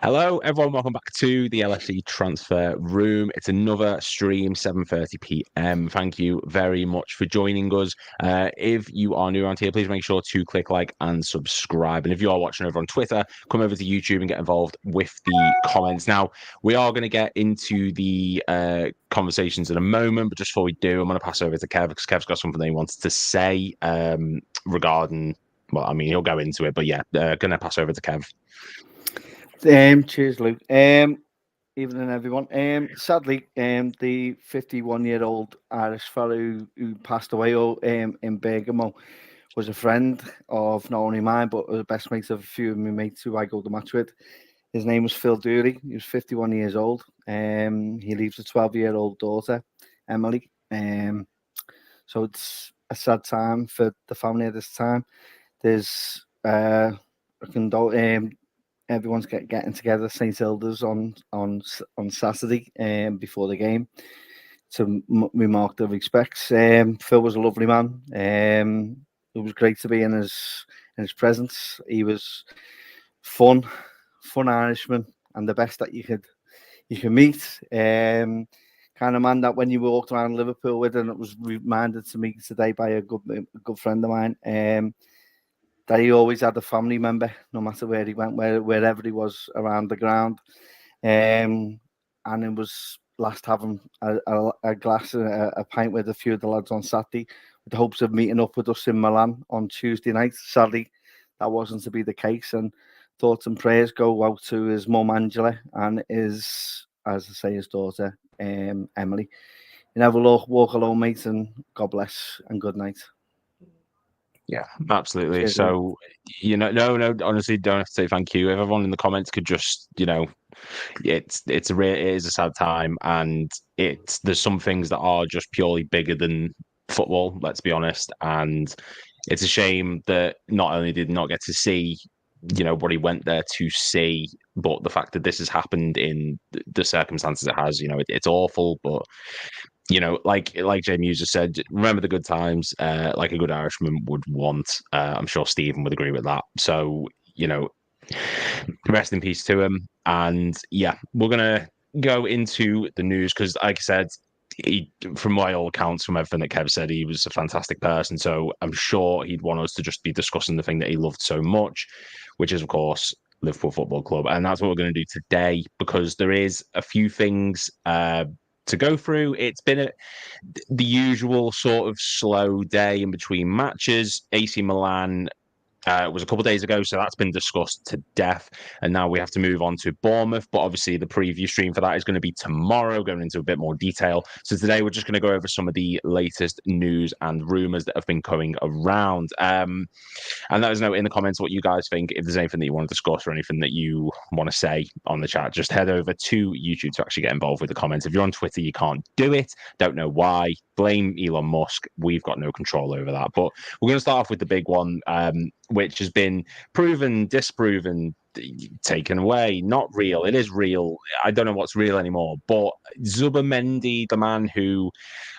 Hello, everyone. Welcome back to the LFC Transfer Room. It's another stream, 7:30 p.m. Thank you very much for joining us. If you are new around here, please make sure to click like and subscribe. And if you are watching over on Twitter, come over to YouTube and get involved with the comments. Now, we are going to get into the conversations in a moment, but just before we do, I'm going to pass over to Kev because Kev's got something that he wants to say regarding. Well, I mean, he'll go into it, but yeah, going to pass over to Kev. Cheers, Luke. Evening, everyone. Sadly, the 51-year-old Irish fellow who passed away in Bergamo was a friend of not only mine, but the best mates of a few of my mates who I go to match with. His name was Phil Duy. He was 51 years old. He leaves a 12-year-old daughter, Emily. So it's a sad time for the family at this time. There's everyone's getting together at St Hilda's on Saturday before the game to remark their respects. Phil was a lovely man. It was great to be in his presence. He was fun Irishman, and the best that you can meet. Kind of man that when you walked around Liverpool with, and it was reminded to me today by a good friend of mine. That he always had a family member, no matter where he went, wherever he was around the ground. And it was last having a glass, a pint with a few of the lads on Saturday, with the hopes of meeting up with us in Milan on Tuesday night. Sadly, that wasn't to be the case. And thoughts and prayers go out to his mum, Angela, and his daughter, Emily. You never walk alone, mate, and God bless and good night. Yeah, absolutely. Cheers, so, no, honestly, don't have to say thank you. If everyone in the comments could just, it is a sad time, and there's some things that are just purely bigger than football, let's be honest. And it's a shame that not only did not get to see, what he went there to see, but the fact that this has happened in the circumstances it has, it's awful, but like Jamie Hughes just said, remember the good times, like a good Irishman would want. I'm sure Stephen would agree with that. So, rest in peace to him. And yeah, we're gonna go into the news because, like I said, from my all accounts, from everything that Kev said, he was a fantastic person. So I'm sure he'd want us to just be discussing the thing that he loved so much, which is, of course, Liverpool Football Club. And that's what we're going to do today, because there is a few things to go through. It's been the usual sort of slow day in between matches. AC Milan was a couple of days ago, so that's been discussed to death. And now we have to move on to Bournemouth. But obviously, the preview stream for that is going to be tomorrow, going into a bit more detail. So today, we're just going to go over some of the latest news and rumours that have been going around. And let us know in the comments what you guys think. If there's anything that you want to discuss or anything that you want to say on the chat, just head over to YouTube to actually get involved with the comments. If you're on Twitter, you can't do it. Don't know why. Blame Elon Musk. We've got no control over that. But we're going to start off with the big one, which has been proven, disproven, taken away. Not real. It is real. I don't know what's real anymore. But Zubimendi, the man who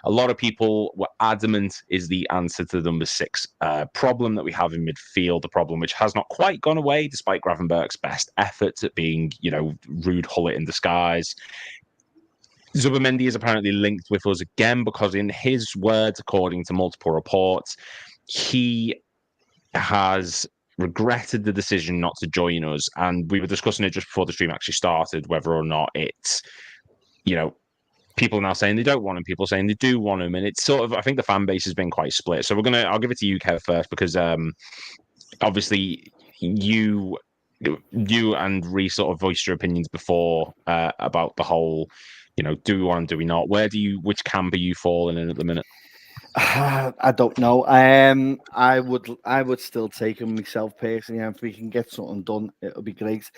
a lot of people were adamant is the answer to the number 6 problem that we have in midfield, the problem which has not quite gone away despite Gravenberg's best efforts at being, Ruud Gullit in disguise. Zubimendi is apparently linked with us again because, in his words, according to multiple reports, he has regretted the decision not to join us. And we were discussing it just before the stream actually started, whether or not it's, people now saying they don't want him, people saying they do want him. And it's sort of, I think the fan base has been quite split. So I'll give it to you, Kev, first, because obviously you and Reece sort of voiced your opinions before about the whole, do we want him, do we not? Which camp are you falling in at the minute? I don't know. I would still take him myself personally. And if we can get something done, it'll be great.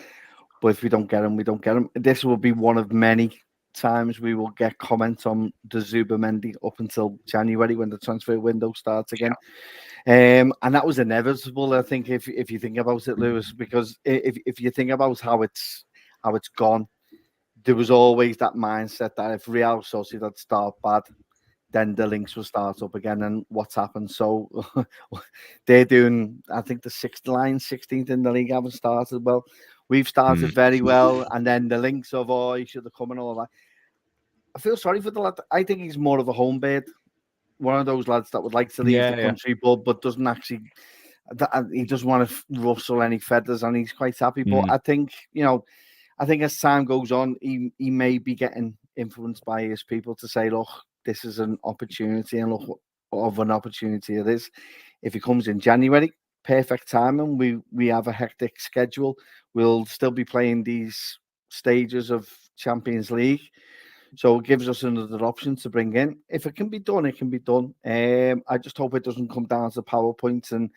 But if we don't get him, we don't get him. This will be one of many times we will get comments on the Zubimendi up until January when the transfer window starts again. And that was inevitable, I think, if you think about it, Lewis, because if you think about how it's gone, there was always that mindset that if Real Sociedad start bad, then the links will start up again. And what's happened? So they're doing, I think, the 16th in the league haven't started well. We've started very well, and then the links of, oh, he should have come and all that. I feel sorry for the lad. I think he's more of a home bird. One of those lads that would like to leave the country, but doesn't actually. He doesn't want to rustle any feathers, and he's quite happy. But I think, I think as time goes on, he may be getting influenced by his people to say, look, this is an opportunity, and look what of an opportunity it is. If he comes in January, perfect timing. We have a hectic schedule. We'll still be playing these stages of Champions League. So it gives us another option to bring in. If it can be done, it can be done. I just hope it doesn't come down to PowerPoints and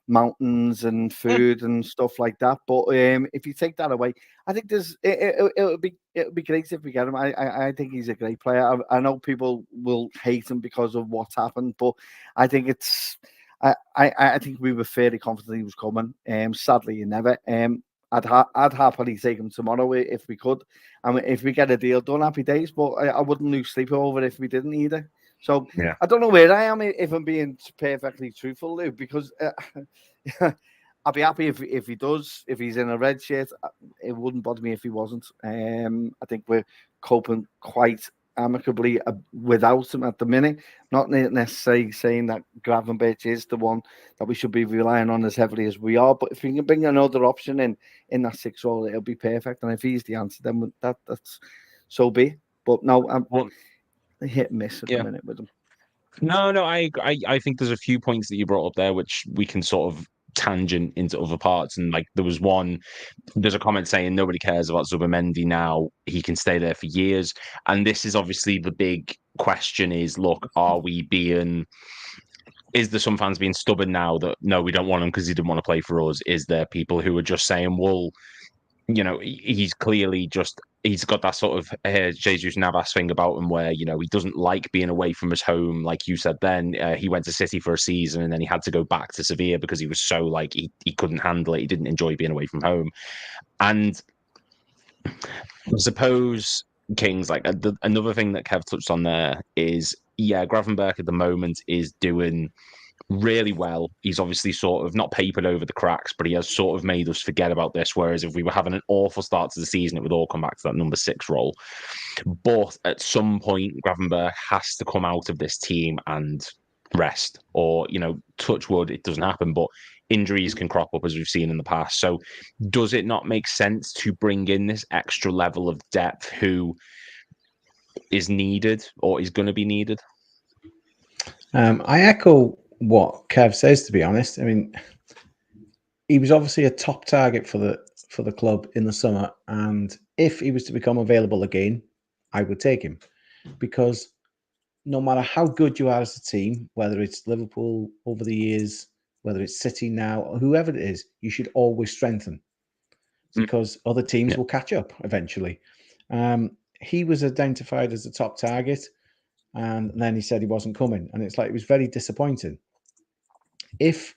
mountains and food and stuff like that. But if you take that away, I think it'll be great if we get him. I think he's a great player. I know people will hate him because of what's happened, but I think it's. I think we were fairly confident he was coming. Sadly, he never. I'd happily take him tomorrow if we could. I mean, if we get a deal done, happy days. But I wouldn't lose sleep over if we didn't either. So I don't know where I am, if I'm being perfectly truthful, Lou, because I'd be happy if he does. If he's in a red shirt, it wouldn't bother me if he wasn't. I think we're coping quite amicably without him at the minute. Not necessarily saying that Gravenberch is the one that we should be relying on as heavily as we are, but if we can bring another option in that 6 role, it'll be perfect. And if he's the answer, then that's so be. But no, I'm hit and miss at the minute with him. No, I think there's a few points that you brought up there which we can sort of tangent into other parts. And like there's a comment saying nobody cares about Zubimendi now, he can stay there for years. And this is obviously the big question is, look, is there some fans being stubborn now that no, we don't want him because he didn't want to play for us? Is there people who are just saying, well, he's clearly he's got that sort of Jesus Navas thing about him where, he doesn't like being away from his home. Like you said then, he went to City for a season and then he had to go back to Sevilla because he was so he couldn't handle it. He didn't enjoy being away from home. And I suppose, Kings, another thing that Kev touched on there is, Gravenberch at the moment is doing really well. He's obviously sort of not papered over the cracks, but he has sort of made us forget about this. Whereas if we were having an awful start to the season, it would all come back to that number 6 role. But at some point, Gravenberch has to come out of this team and rest, or, touch wood, it doesn't happen, but injuries can crop up as we've seen in the past. So does it not make sense to bring in this extra level of depth who is needed or is going to be needed? I echo what Kev says, to be honest. I mean, he was obviously a top target for the club in the summer, and if he was to become available again, I would take him, because no matter how good you are as a team, whether it's Liverpool over the years, whether it's City now, or whoever it is, you should always strengthen, because other teams will catch up eventually. He was identified as a top target, and then he said he wasn't coming, and it was very disappointing. If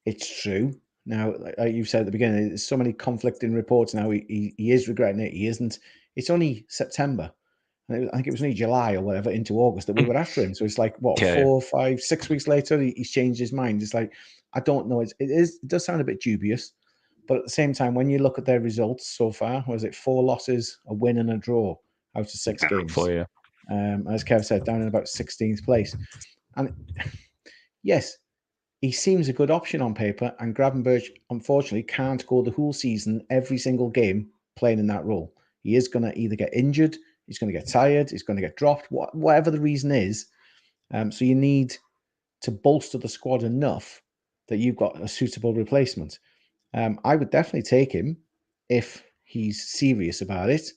it's true, now, like you said at the beginning, there's so many conflicting reports now. He is regretting it. He isn't. It's only September. I think it was only July or whatever into August that we were after him. So it's 4, 5, 6 weeks later, he's changed his mind. It's I don't know. It does sound a bit dubious, but at the same time, when you look at their results so far, was it 4 losses, a win and a draw out of 6 games? As Kev said, down in about 16th place. And yes, he seems a good option on paper, and Gravenberch, unfortunately, can't go the whole season, every single game, playing in that role. He is going to either get injured, he's going to get tired, he's going to get dropped, whatever the reason is. So you need to bolster the squad enough that you've got a suitable replacement. I would definitely take him if he's serious about it.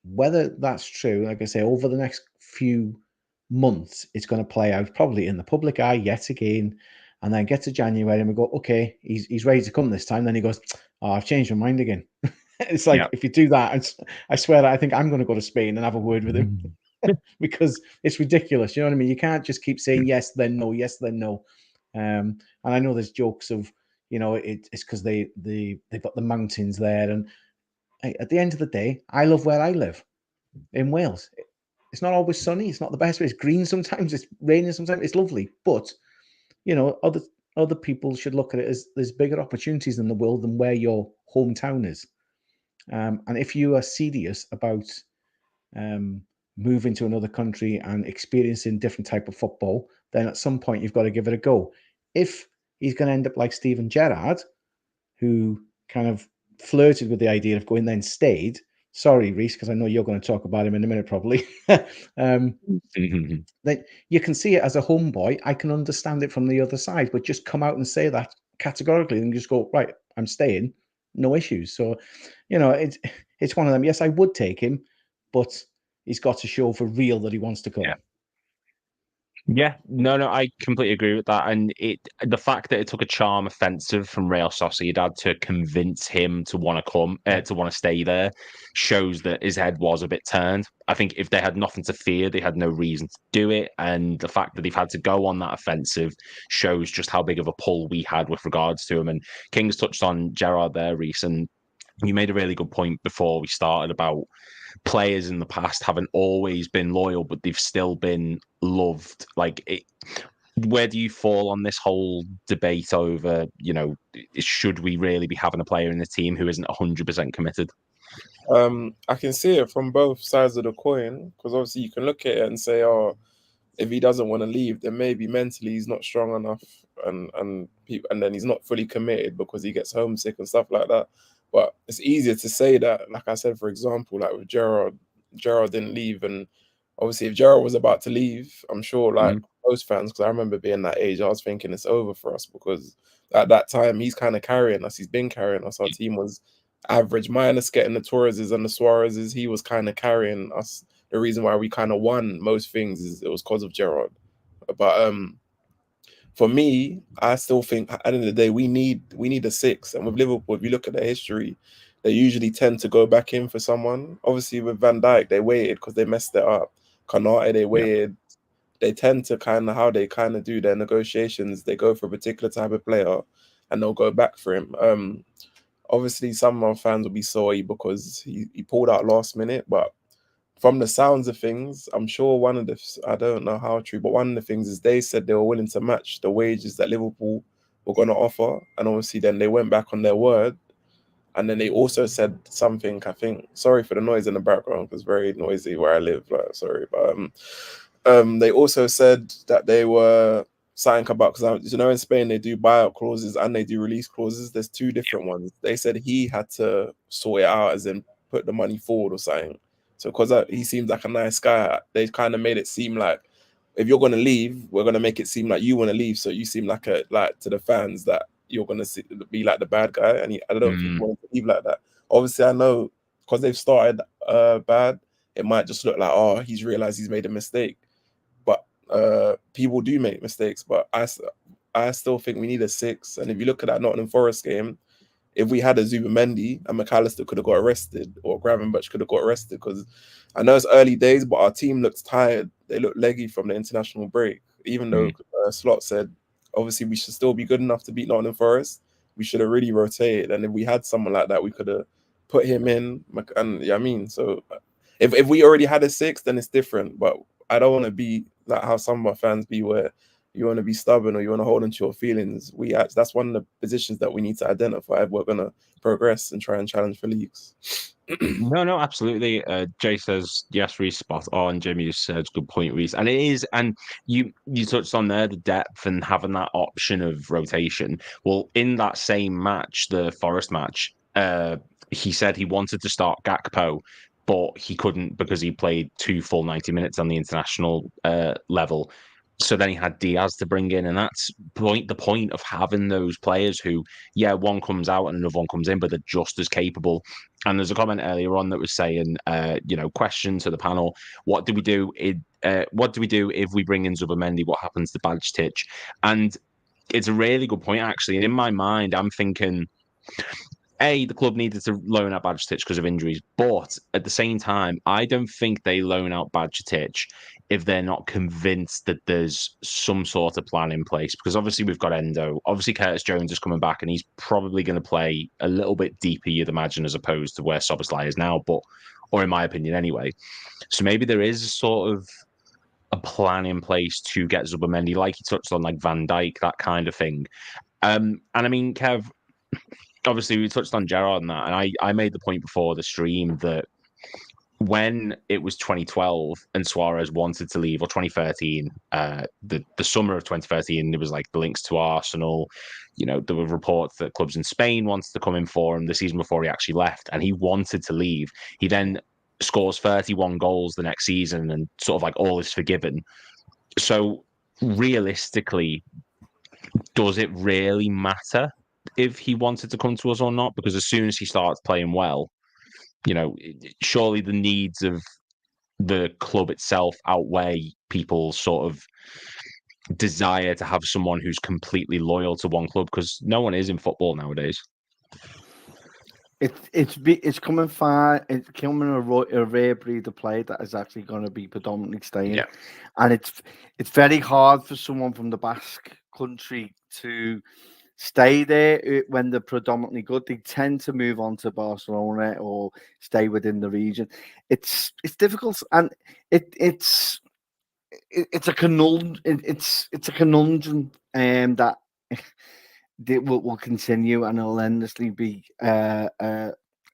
Whether that's true, like I say, over the next few months, it's going to play out probably in the public eye yet again, and then get to January and we go, okay, he's ready to come this time. Then he goes, oh, I've changed my mind again. It's if you do that, I swear that I think I'm going to go to Spain and have a word with him because it's ridiculous. You know what I mean? You can't just keep saying yes, then no, yes, then no. And I know there's jokes of, it's because they've got the mountains there. And at the end of the day, I love where I live in Wales. It's not always sunny. It's not the best way. It's green sometimes. It's raining sometimes. It's lovely. But, other other people should look at it as there's bigger opportunities in the world than where your hometown is. And if you are serious about moving to another country and experiencing different type of football, then at some point you've got to give it a go. If he's going to end up like Steven Gerrard, who kind of flirted with the idea of going, then stayed. Sorry, Reese, because I know you're going to talk about him in a minute, probably. Then you can see it as a homeboy. I can understand it from the other side, but just come out and say that categorically and just go, right, I'm staying, no issues. So, it's one of them. Yes, I would take him, but he's got to show for real that he wants to come. Yeah, no, I completely agree with that. And the fact that it took a charm offensive from Real Sociedad to convince him to want to come, to want to stay there, shows that his head was a bit turned. I think if they had nothing to fear, they had no reason to do it. And the fact that they've had to go on that offensive shows just how big of a pull we had with regards to him. And King's touched on Gerrard there, Reece, and you made a really good point before we started about players in the past haven't always been loyal, but they've still been loved. Where do you fall on this whole debate over, should we really be having a player in the team who isn't 100% committed? I can see it from both sides of the coin, because obviously you can look at it and say, oh, if he doesn't want to leave, then maybe mentally he's not strong enough, and then he's not fully committed because he gets homesick and stuff like that. But it's easier to say that, like I said, for example, like with Gerrard didn't leave, and obviously if Gerrard was about to leave, I'm sure most fans, because I remember being that age, I was thinking it's over for us, because at that time he's kind of carrying us. He's been carrying us. Our team was average, minus getting the Torreses and the Suarezes. He was kind of carrying us. The reason why we kind of won most things is it was because of Gerrard. But for me, I still think at the end of the day we need a six. And with Liverpool, if you look at their history, they usually tend to go back in for someone. Obviously with Van Dijk, they waited because they messed it up. Konate, they waited. Yeah. They tend to kind of, how they kind of do their negotiations, they go for a particular type of player and they'll go back for him. Obviously some of our fans will be sorry because he pulled out last minute, but from the sounds of things, I'm sure I don't know how true, but one of the things is they said they were willing to match the wages that Liverpool were going to offer. And obviously then they went back on their word. And then they also said something, I think, sorry for the noise in the background, it's very noisy where I live, sorry. But they also said that they were something about, because in Spain they do buyout clauses and they do release clauses. There's two different ones. They said he had to sort it out, as in put the money forward or something. So because he seems like a nice guy, they kind of made it seem like if you're going to leave, we're going to make it seem like you want to leave. So you seem like to the fans that you're going to be like the bad guy. And I don't think he wanted to leave like that. Obviously, I know because they've started bad, it might just look like, oh, he's realized he's made a mistake. But people do make mistakes. But I still think we need a six. And if you look at that Nottingham Forest game, if we had a Zubimendi, and McAllister could have got arrested, or Gravenberch could have got arrested, because I know it's early days, but our team looks tired. They look leggy from the international break. Even though Slot said, obviously, we should still be good enough to beat Nottingham Forest, we should have really rotated. And if we had someone like that, we could have put him in. And so if we already had a six, then it's different. But I don't want to be like how some of our fans be, where you want to be stubborn or you want to hold into your feelings. That's one of the positions that we need to identify if we're going to progress and try and challenge for leagues. No, absolutely. Jay says, yes, Reece, spot on. Jimmy says, good point, Reece. And it is, and you touched on there, the depth and having that option of rotation. Well, in that same match, the Forest match, he said he wanted to start Gakpo, but he couldn't because he played 2 full 90 minutes on the international level. So then he had Diaz to bring in, and that's the point of having those players who, one comes out and another one comes in, but they're just as capable. And there's a comment earlier on that was saying, question to the panel: what do we do? What do we do if we bring in Zubimendi? What happens to Bajcetic? And it's a really good point, actually. And in my mind, I'm thinking, the club needed to loan out Bajcetic because of injuries, but at the same time, I don't think they loan out Bajcetic if they're not convinced that there's some sort of plan in place. Because obviously we've got Endo, obviously Curtis Jones is coming back, and he's probably going to play a little bit deeper, you'd imagine, as opposed to where Szoboszlai is now, or in my opinion anyway. So maybe there is a sort of a plan in place to get Zubimendi, like he touched on, like Van Dijk, that kind of thing. And I mean, Kev, obviously we touched on Gerrard and that, and I made the point before the stream that when it was 2012 and Suarez wanted to leave, or 2013, the summer of 2013, there was like the links to Arsenal. You know, there were reports that clubs in Spain wanted to come in for him the season before he actually left, and he wanted to leave. He then scores 31 goals the next season, and sort of like all is forgiven. So realistically, does it really matter if he wanted to come to us or not? Because as soon as he starts playing well, you know, surely the needs of the club itself outweigh people's sort of desire to have someone who's completely loyal to one club, because no one is in football nowadays. It's coming far. It's coming a rare breed of player that is actually going to be predominantly staying, and it's very hard for someone from the Basque country to stay there when they're predominantly good. They tend to move on to Barcelona or stay within the region. It's difficult, and it's a conundrum. It's a conundrum that will continue, and it'll endlessly be a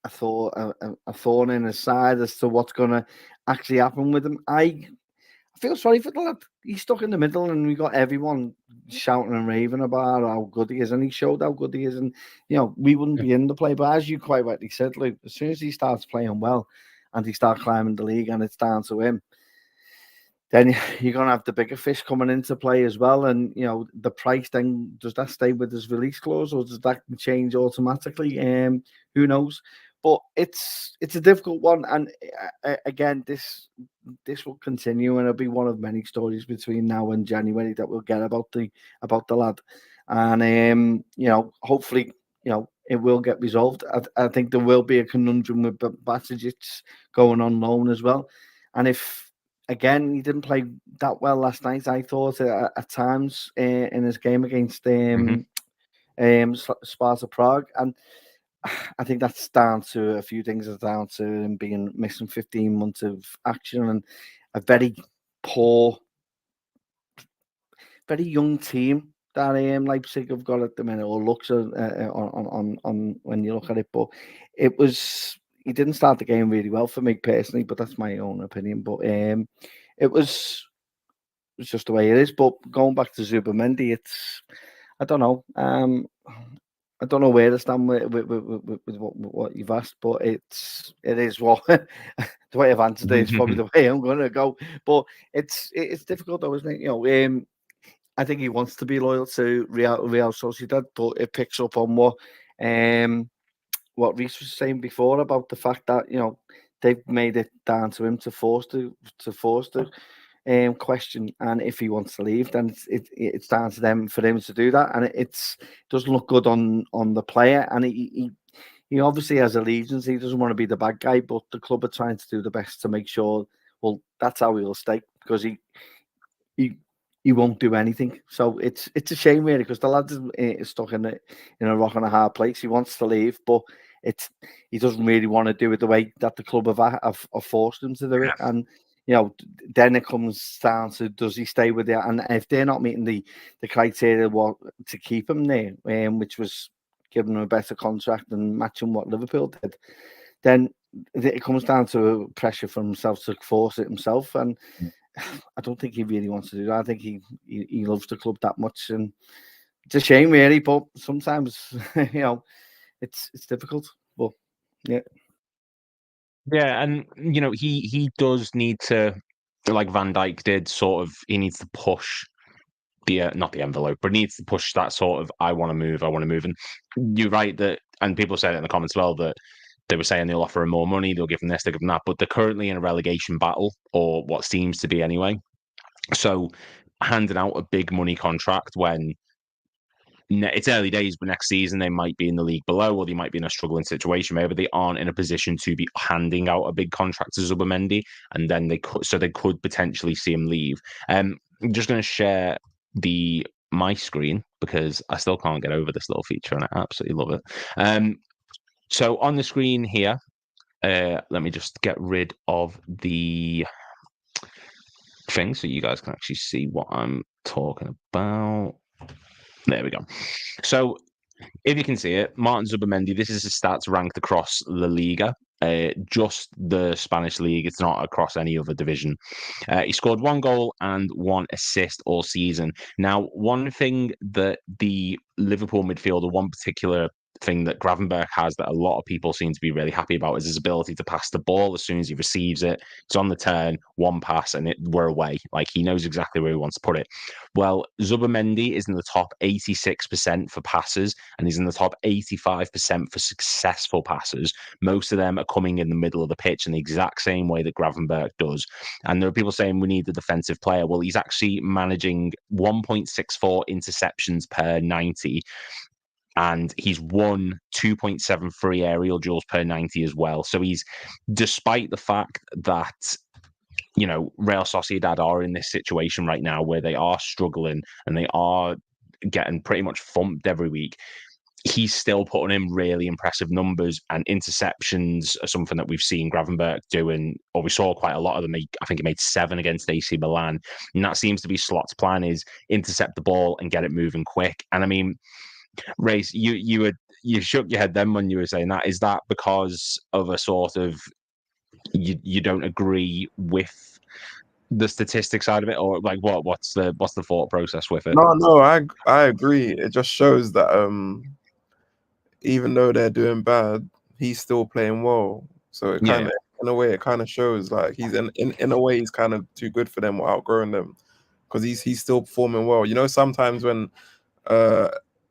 thorn in his side as to what's going to actually happen with him. I feel sorry for the lad. He's stuck in the middle, and we got everyone shouting and raving about how good he is, and he showed how good he is. And you know, we wouldn't be in the play, but as you quite rightly said, Luke, as soon as he starts playing well and he starts climbing the league, and it's down to him, then you're going to have the bigger fish coming into play as well. And, you know, the price then, does that stay with his release clause, or does that change automatically? Who knows? But it's a difficult one. And again, this will continue, and it'll be one of many stories between now and January that we'll get about the lad. And, you know, hopefully, you know, it will get resolved. I think there will be a conundrum with Basic going on loan as well. And if, again, he didn't play that well last night, I thought, at times in his game against Sparta Prague. And I think that's down to a few things. It's down to him missing 15 months of action and a very poor, very young team that Leipzig have got at the minute, or looks on when you look at it. But he didn't start the game really well for me personally, but that's my own opinion. But it was just the way it is. But going back to Zubimendi, I don't know. I don't know where to stand with what you've asked, but it is what the way I've answered it is probably the way I'm going to go. But it's difficult though, isn't it? You know, I think he wants to be loyal to Real Sociedad, but it picks up on what Reece was saying before about the fact that, you know, they've made it down to him to force the question, and if he wants to leave, then it's down to them for him to do that, and it doesn't look good on the player, and he obviously has allegiance. He doesn't want to be the bad guy, but the club are trying to do the best to make sure, well, that's how he'll stay, because he won't do anything. So it's a shame really, because the lad is stuck in a rock and a hard place. He wants to leave, but he doesn't really want to do it the way that the club have forced him to do it. And you know, then it comes down to, does he stay with it? And if they're not meeting the criteria to keep him there, which was giving him a better contract and matching what Liverpool did, then it comes down to pressure from himself to force it himself. And I don't think he really wants to do that. I think he loves the club that much, and it's a shame really. But sometimes, you know, it's difficult. But yeah. Yeah, and you know, he does need to, like Van Dijk did, sort of, he needs to push the not the envelope, but needs to push that sort of I want to move. And you're right that, and people said it in the comments as well, that they were saying they'll offer him more money, they'll give him this, they'll give him that, but they're currently in a relegation battle, or what seems to be anyway. So handing out a big money contract when it's early days, but next season they might be in the league below, or they might be in a struggling situation. Maybe they aren't in a position to be handing out a big contract to Zubimendi, and then they could potentially see him leave. I'm just going to share my screen because I still can't get over this little feature, and I absolutely love it. So on the screen here, let me just get rid of the thing so you guys can actually see what I'm talking about. There we go. So if you can see it, Martin Zubimendi, this is his stats ranked across La Liga, just the Spanish league. It's not across any other division. He scored 1 goal and 1 assist all season. Now, one thing that the Liverpool midfielder, one particular thing that Gravenberch has that a lot of people seem to be really happy about is his ability to pass the ball as soon as he receives it. It's on the turn, one pass, and we're away. Like, he knows exactly where he wants to put it. Well, Zubimendi is in the top 86% for passes, and he's in the top 85% for successful passes. Most of them are coming in the middle of the pitch in the exact same way that Gravenberch does. And there are people saying we need a defensive player. Well, he's actually managing 1.64 interceptions per 90. And he's won 2.73 aerial duels per 90 as well. So he's, despite the fact that, you know, Real Sociedad are in this situation right now where they are struggling and they are getting pretty much thumped every week, he's still putting in really impressive numbers, and interceptions are something that we've seen Gravenberch doing, or we saw quite a lot of them. I think he made 7 against AC Milan, and that seems to be Slot's plan, is intercept the ball and get it moving quick. And I mean, Race, you shook your head then when you were saying that. Is that because of a sort of you don't agree with the statistics side of it, or like what's the thought process with it? No, I agree. It just shows that even though they're doing bad, he's still playing well. So it kind of, in a way, it kind of shows like he's in a way he's kind of too good for them or outgrowing them, because he's still performing well. You know, sometimes when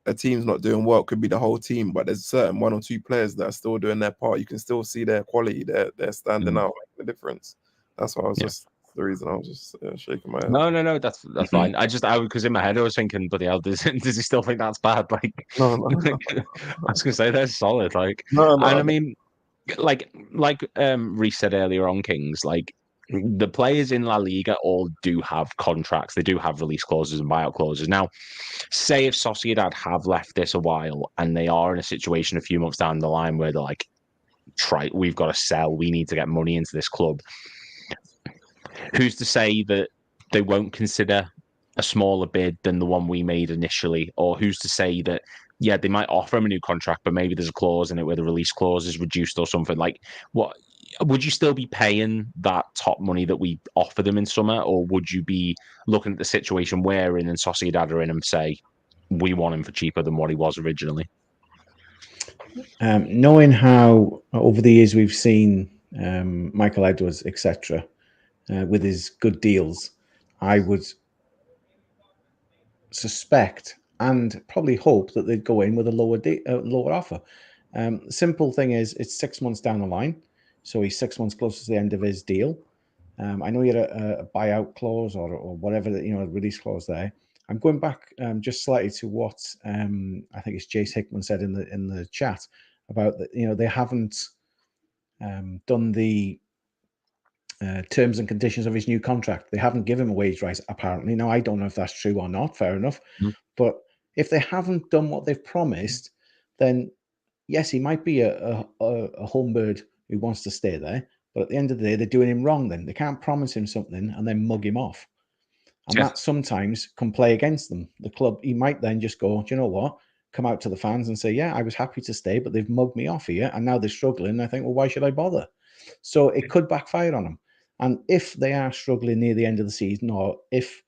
a team's not doing well, it could be the whole team, but there's certain 1 or 2 players that are still doing their part. You can still see their quality. They're standing out, making the difference. That's why I was just the reason I was just shaking my head. No, that's fine. Because in my head I was thinking, bloody hell, does he still think that's bad? Like, no. I was gonna say they're solid. Like, no. And I mean, like Reece said earlier on, Kings, like the players in La Liga all do have contracts. They do have release clauses and buyout clauses. Now, say if Sociedad have left this a while and they are in a situation a few months down the line where they're like, we've got to sell, we need to get money into this club. Who's to say that they won't consider a smaller bid than the one we made initially? Or who's to say that, yeah, they might offer him a new contract, but maybe there's a clause in it where the release clause is reduced or something? Like, what would you still be paying that top money that we offer them in summer, or would you be looking at the situation we're in and Sociedad are in and say, we want him for cheaper than what he was originally? Knowing how over the years we've seen Michael Edwards, etc., with his good deals, I would suspect and probably hope that they'd go in with a lower offer. Simple thing is, it's 6 months down the line, so he's 6 months closer to the end of his deal. I know you had a buyout clause or whatever, a release clause there. I'm going back just slightly to what I think it's Jace Hickman said in the chat about that. They haven't done the terms and conditions of his new contract. They haven't given him a wage rise, apparently. Now, I don't know if that's true or not. Fair enough. But if they haven't done what they've promised, then yes, he might be a home bird who wants to stay there. But at the end of the day, they're doing him wrong then. They can't promise him something and then mug him off. And that sometimes can play against them. The club, he might then just go, do you know what? Come out to the fans and say, yeah, I was happy to stay, but they've mugged me off here. And now they're struggling. And I think, well, why should I bother? So it could backfire on them. And if they are struggling near the end of the season, or if,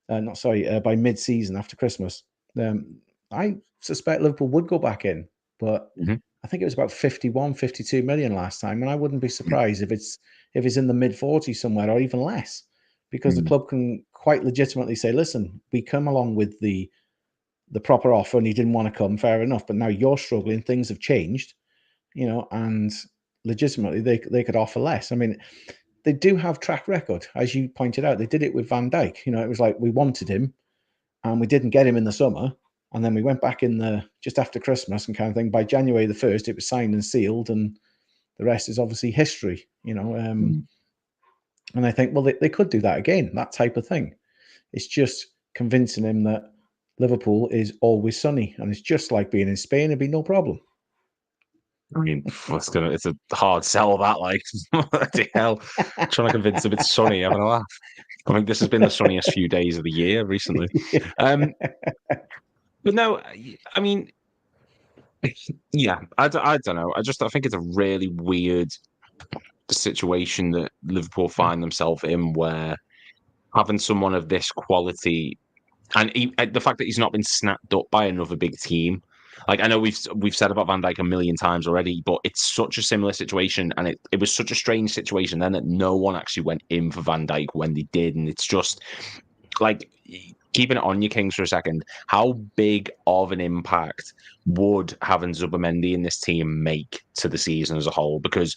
by mid-season after Christmas, I suspect Liverpool would go back in. But I think it was about 51, 52 million last time. And I wouldn't be surprised if it's in the mid-40s somewhere or even less, because the club can quite legitimately say, listen, we come along with the proper offer and he didn't want to come, fair enough. But now you're struggling, things have changed, and legitimately they could offer less. I mean, they do have track record, as you pointed out. They did it with Van Dijk. It was like we wanted him and we didn't get him in the summer. And then we went back in just after Christmas and kind of thing. By January the 1st, it was signed and sealed, and the rest is obviously history, And I think, well, they could do that again, that type of thing. It's just convincing him that Liverpool is always sunny, and it's just like being in Spain. It'd be no problem. I mean, it's a hard sell that, like, bloody hell. Trying to convince them it's sunny, having a laugh. I think this has been the sunniest few days of the year recently. But no, I mean, yeah, I don't know. I think it's a really weird situation that Liverpool find themselves in, where having someone of this quality, and the fact that he's not been snapped up by another big team. Like, I know we've said about Van Dijk a million times already, but it's such a similar situation, and it was such a strange situation then that no one actually went in for Van Dijk when they did, and it's just like, keeping it on you, Kings, for a second. How big of an impact would having Zubimendi in this team make to the season as a whole? Because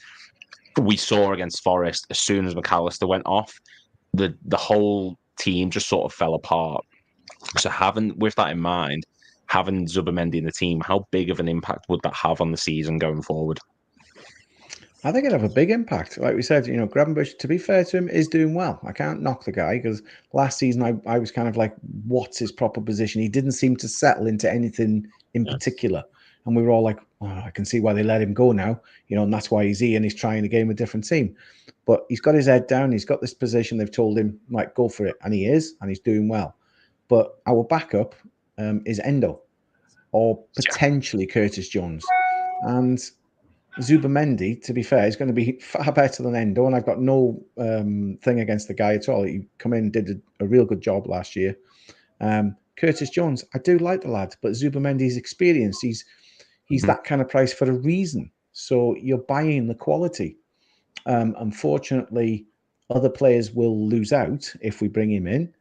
we saw against Forest, as soon as McAllister went off, the whole team just sort of fell apart. So with that in mind, having Zubimendi in the team, how big of an impact would that have on the season going forward? I think it'd have a big impact. Like we said, Gravenberch, to be fair to him, is doing well. I can't knock the guy, because last season I was kind of like, what's his proper position? He didn't seem to settle into anything in particular. And we were all like, oh, I can see why they let him go now, and that's why he's here and he's trying a game with a different team. But he's got his head down. He's got this position. They've told him, like, go for it. And he is, and he's doing well. But our backup is Endo, or potentially Curtis Jones. And Zubimendi, to be fair, is going to be far better than Endo, and I've got no thing against the guy at all. He come in and did a real good job last year. Curtis Jones, I do like the lad, but Zubimendi's experience, he's that kind of price for a reason. So you're buying the quality. Unfortunately, other players will lose out if we bring him in,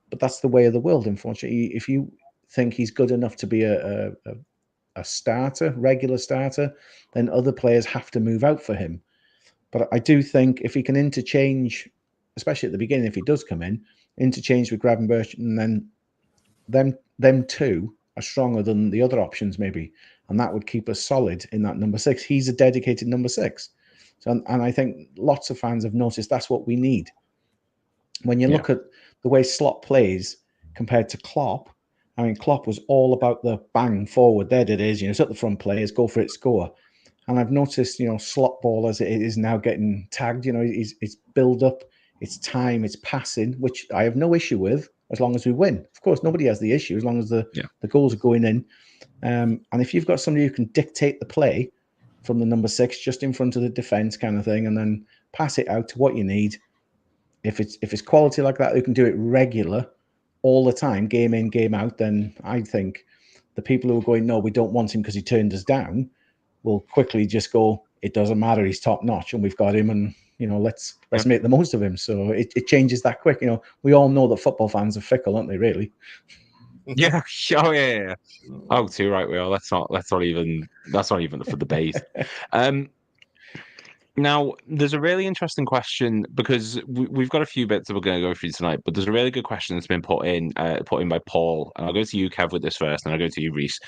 but that's the way of the world, unfortunately. If you think he's good enough to be a starter, regular starter, then other players have to move out for him. But I do think if he can interchange, especially at the beginning, if he does come in, interchange with Gravenberch, and then them two are stronger than the other options maybe, and that would keep us solid in that number 6. He's a dedicated number 6. So, and I think lots of fans have noticed that's what we need. When you look at the way Slot plays compared to Klopp, I mean, Klopp was all about the bang forward. There it is. It's at the front players, go for it, score. And I've noticed, Slot ball as it is now getting tagged. It's build up, it's time, it's passing, which I have no issue with as long as we win. Of course, nobody has the issue as long as the goals are going in. And if you've got somebody who can dictate the play from the number 6, just in front of the defense kind of thing, and then pass it out to what you need. If it's quality like that, who can do it regular, all the time, game in, game out, then I think the people who are going, no, we don't want him because he turned us down, will quickly just go, it doesn't matter, he's top notch and we've got him, and let's make the most of him. So it changes that quick. We all know that football fans are fickle, aren't they, really? Yeah. Oh yeah. Oh, too right we are. That's not even for debate. Now, there's a really interesting question, because we've got a few bits that we're going to go through tonight, but there's a really good question that's been put in by Paul. And I'll go to you, Kev, with this first, and I'll go to you, Reese.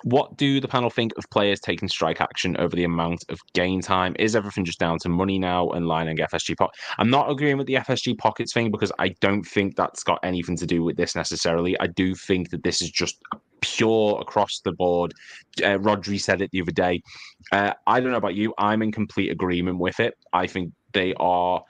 What do the panel think of players taking strike action over the amount of game time? Is everything just down to money now and lining FSG pocket? I'm not agreeing with the FSG pockets thing, because I don't think that's got anything to do with this necessarily. I do think that this is just pure across the board. Rodri said it the other day. I don't know about you. I'm in complete agreement with it. I think they are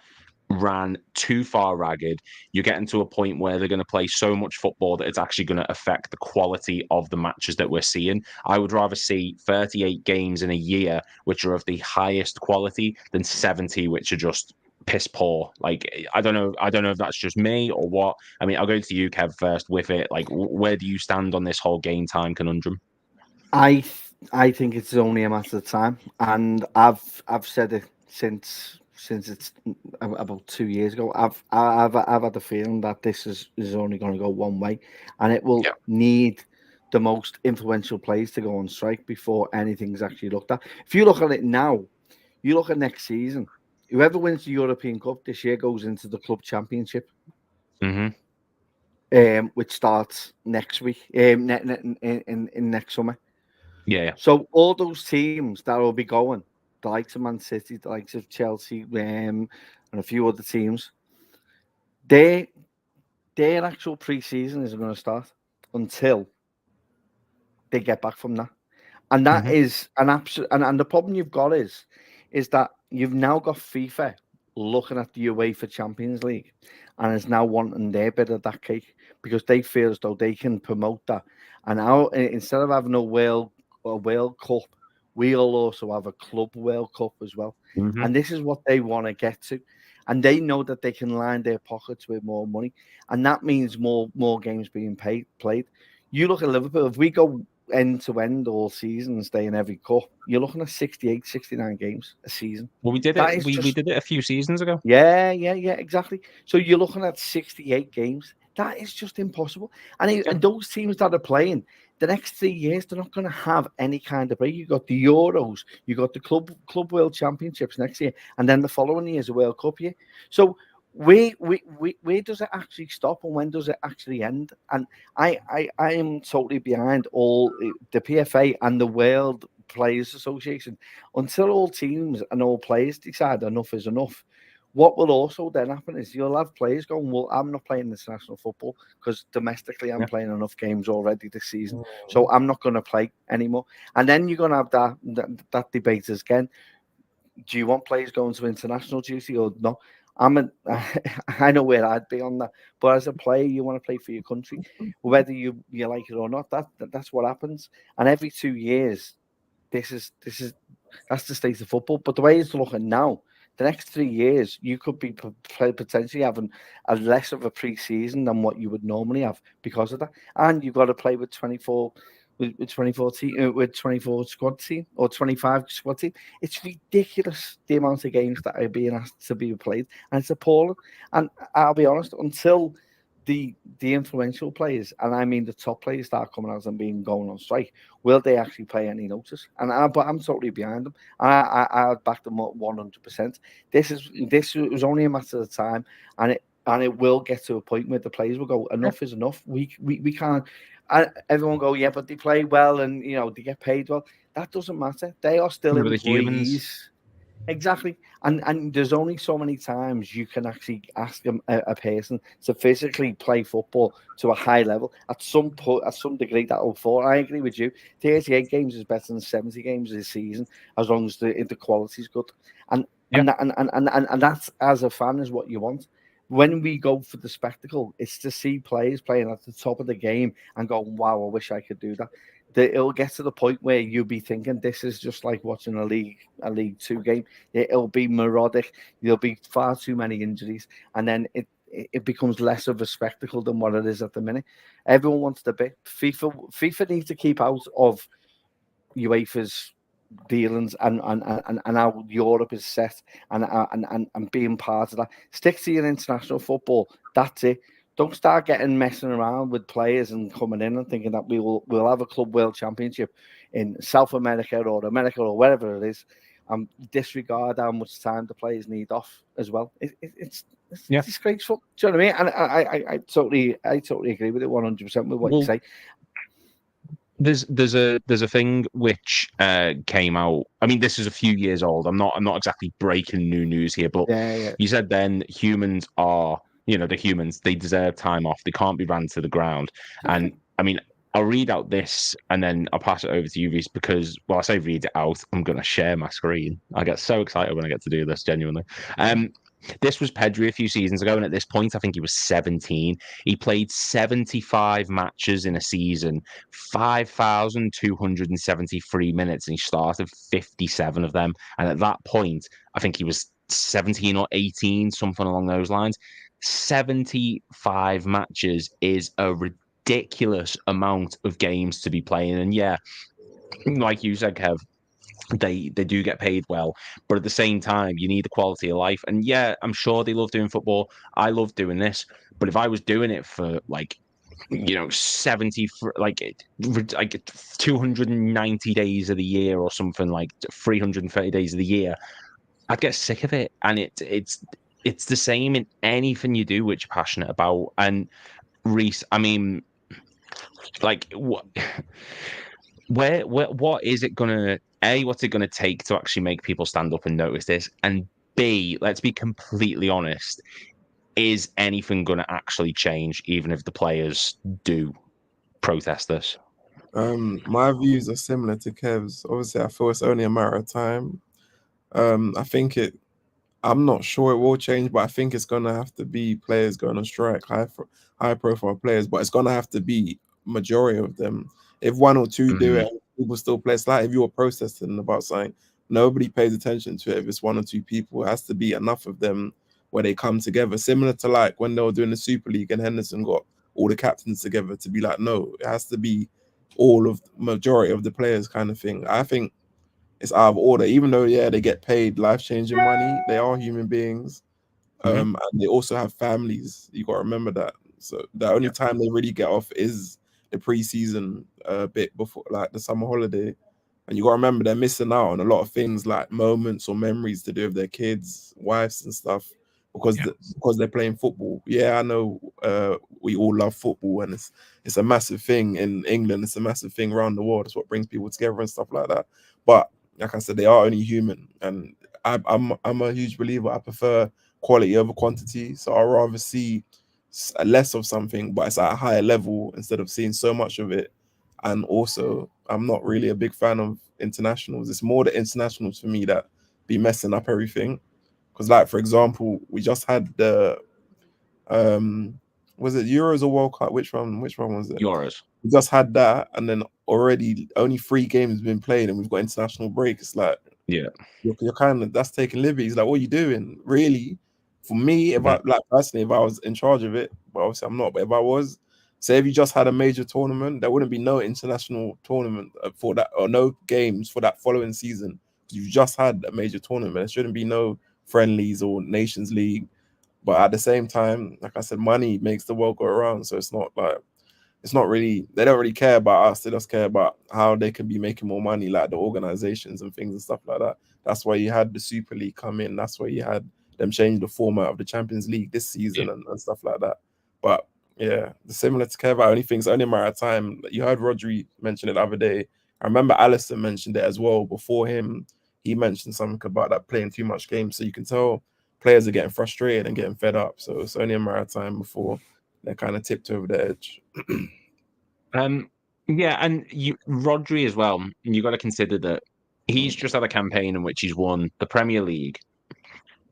ran too far ragged. You're getting to a point where they're going to play so much football that it's actually going to affect the quality of the matches that we're seeing. I would rather see 38 games in a year which are of the highest quality than 70 which are just piss poor. Like, I don't know if that's just me or what. I mean, I'll go to you, Kev, first with it. Like, where do you stand on this whole game time conundrum? I think it's only a matter of time, and I've said it since it's about 2 years ago. I've had the feeling that this is only going to go one way, and it will need the most influential players to go on strike before anything's actually looked at. If you look at it now, you look at next season, whoever wins the European Cup this year goes into the club championship. Which starts next week, in next summer. Yeah. So all those teams that will be going, the likes of Man City, the likes of Chelsea, and a few other teams, their actual pre-season isn't going to start until they get back from that. And that is an absolute. And the problem you've got is that you've now got FIFA looking at the UEFA Champions League and is now wanting their bit of that cake because they feel as though they can promote that. And now, instead of having a World Cup, we'll also have a Club World Cup as well. And this is what they want to get to. And they know that they can line their pockets with more money. And that means more games being played. You look at Liverpool, if we go end to end all season and stay in every cup, you're looking at 68, 69 games a season. Well, we did it. We did it a few seasons ago. Yeah, exactly. So you're looking at 68 games. That is just impossible. And those teams that are playing the next 3 years, they're not going to have any kind of break. You got the Euros, you got the Club World Championships next year, and then the following year is a World Cup year. So where does it actually stop and when does it actually end? And I am totally behind all the PFA and the World Players Association until all teams and all players decide enough is enough. What will also then happen is you'll have players going, well, I'm not playing international football because domestically I'm playing enough games already this season, so I'm not going to play anymore. And then you're going to have that debate again. Do you want players going to international duty or not? I know where I'd be on that, but as a player, you want to play for your country, whether you like it or not. That's what happens. And every 2 years, that's the state of football. But the way it's looking now, the next 3 years, you could be potentially having a less of a pre-season than what you would normally have because of that. And you've got to play with 24 squad team or 25 squad team. It's ridiculous the amount of games that are being asked to be played, and it's appalling. And I'll be honest, until the influential players, and I mean the top players, start coming out and going on strike, will they actually pay any notice? But I'm totally behind them. I back them up 100%. This was only a matter of time, and it will get to a point where the players will go, enough is enough. We can't. Everyone go, yeah, but they play well and they get paid well. That doesn't matter. They are still employees. Exactly. And there's only so many times you can actually ask a person to physically play football to a high level. At some degree, that will fall. I agree with you. 38 games is better than 70 games this season, as long as the quality is good. And that's, as a fan, is what you want. When we go for the spectacle, it's to see players playing at the top of the game and go, wow, I wish I could do that. It'll get to the point where you'll be thinking this is just like watching a League Two game. It'll be moronic. There'll be far too many injuries, and then it becomes less of a spectacle than what it is at the minute. Everyone wants to be. FIFA needs to keep out of UEFA's dealings and how Europe is set and being part of that. Stick to your international football. That's it. Don't start messing around with players and coming in and thinking that we'll have a Club World Championship in South America or America or wherever it is, and disregard how much time the players need off as well. It's disgraceful. Do you know what I mean? And I totally agree with it 100% with what you say. There's a thing which came out. I mean, this is a few years old. I'm not exactly breaking new news here, but you said then humans are, the humans, they deserve time off. They can't be ran to the ground. And I mean, I'll read out this and then I'll pass it over to you, Reece, because, well, I say read it out, I'm going to share my screen. I get so excited when I get to do this, genuinely. This was Pedri a few seasons ago, and at this point, I think he was 17. He played 75 matches in a season, 5,273 minutes, and he started 57 of them. And at that point, I think he was 17 or 18, something along those lines. 75 matches is a ridiculous amount of games to be playing. And yeah, like you said, Kev, they do get paid well, but at the same time, you need the quality of life. And yeah, I'm sure they love doing football. I love doing this, but if I was doing it for 70 for like 290 days of the year or something, like 330 days of the year, I'd get sick of it. And it's the same in anything you do which you're passionate about. And Reece, I mean, like what is it gonna what's it gonna take to actually make people stand up and notice this? And B, let's be completely honest, is anything gonna actually change even if the players do protest this? My views are similar to Kev's. Obviously, I feel it's only a matter of time. I think I'm not sure it will change, but I think it's gonna have to be players going on strike, high profile players, but it's gonna have to be majority of them. If one or two do it, people still play. It's like if you're protesting about something, nobody pays attention to it. If it's one or two people, it has to be enough of them where they come together. Similar to like when they were doing the Super League and Henderson got all the captains together to be like, no, it has to be all of majority of the players kind of thing. I think it's out of order, even though they get paid life-changing money. They are human beings, and they also have families. You got to remember that. So the only time they really get off is the preseason bit before, like the summer holiday. And you got to remember they're missing out on a lot of things like moments or memories to do with their kids, wives, and stuff because they're playing football. Yeah, I know we all love football, and it's a massive thing in England. It's a massive thing around the world. It's what brings people together and stuff like that. But like I said, they are only human, and I'm a huge believer. I prefer quality over quantity, so I'd rather see less of something, but it's at a higher level instead of seeing so much of it. And also, I'm not really a big fan of internationals. It's more the internationals for me that be messing up everything. Because, like, for example, we just had the was it Euros or World Cup? Which one was it? Euros. We just had that, and then already only 3 games been played, and we've got international break. It's like, you're kind of, that's taking liberties. Like, what are you doing? Really? For me, if I like personally, if I was in charge of it, but obviously I'm not. But if I was, say, if you just had a major tournament, there wouldn't be no international tournament for that, or no games for that following season. You've just had a major tournament. There shouldn't be no friendlies or Nations League. But at the same time, like I said, money makes the world go around. So it's not really, they don't really care about us. They just care about how they can be making more money, like the organizations and things and stuff like that. That's why you had the Super League come in. That's why you had them change the format of the Champions League this season and stuff like that. But yeah, similar to Kev, I only think it's only a matter of time. You heard Rodri mention it the other day. I remember Alisson mentioned it as well. Before him, he mentioned something about that playing too much games. So you can tell players are getting frustrated and getting fed up. So it's only a matter of time before they're kind of tipped over the edge. Yeah, and Rodri as well. You got to consider that he's just had a campaign in which he's won the Premier League,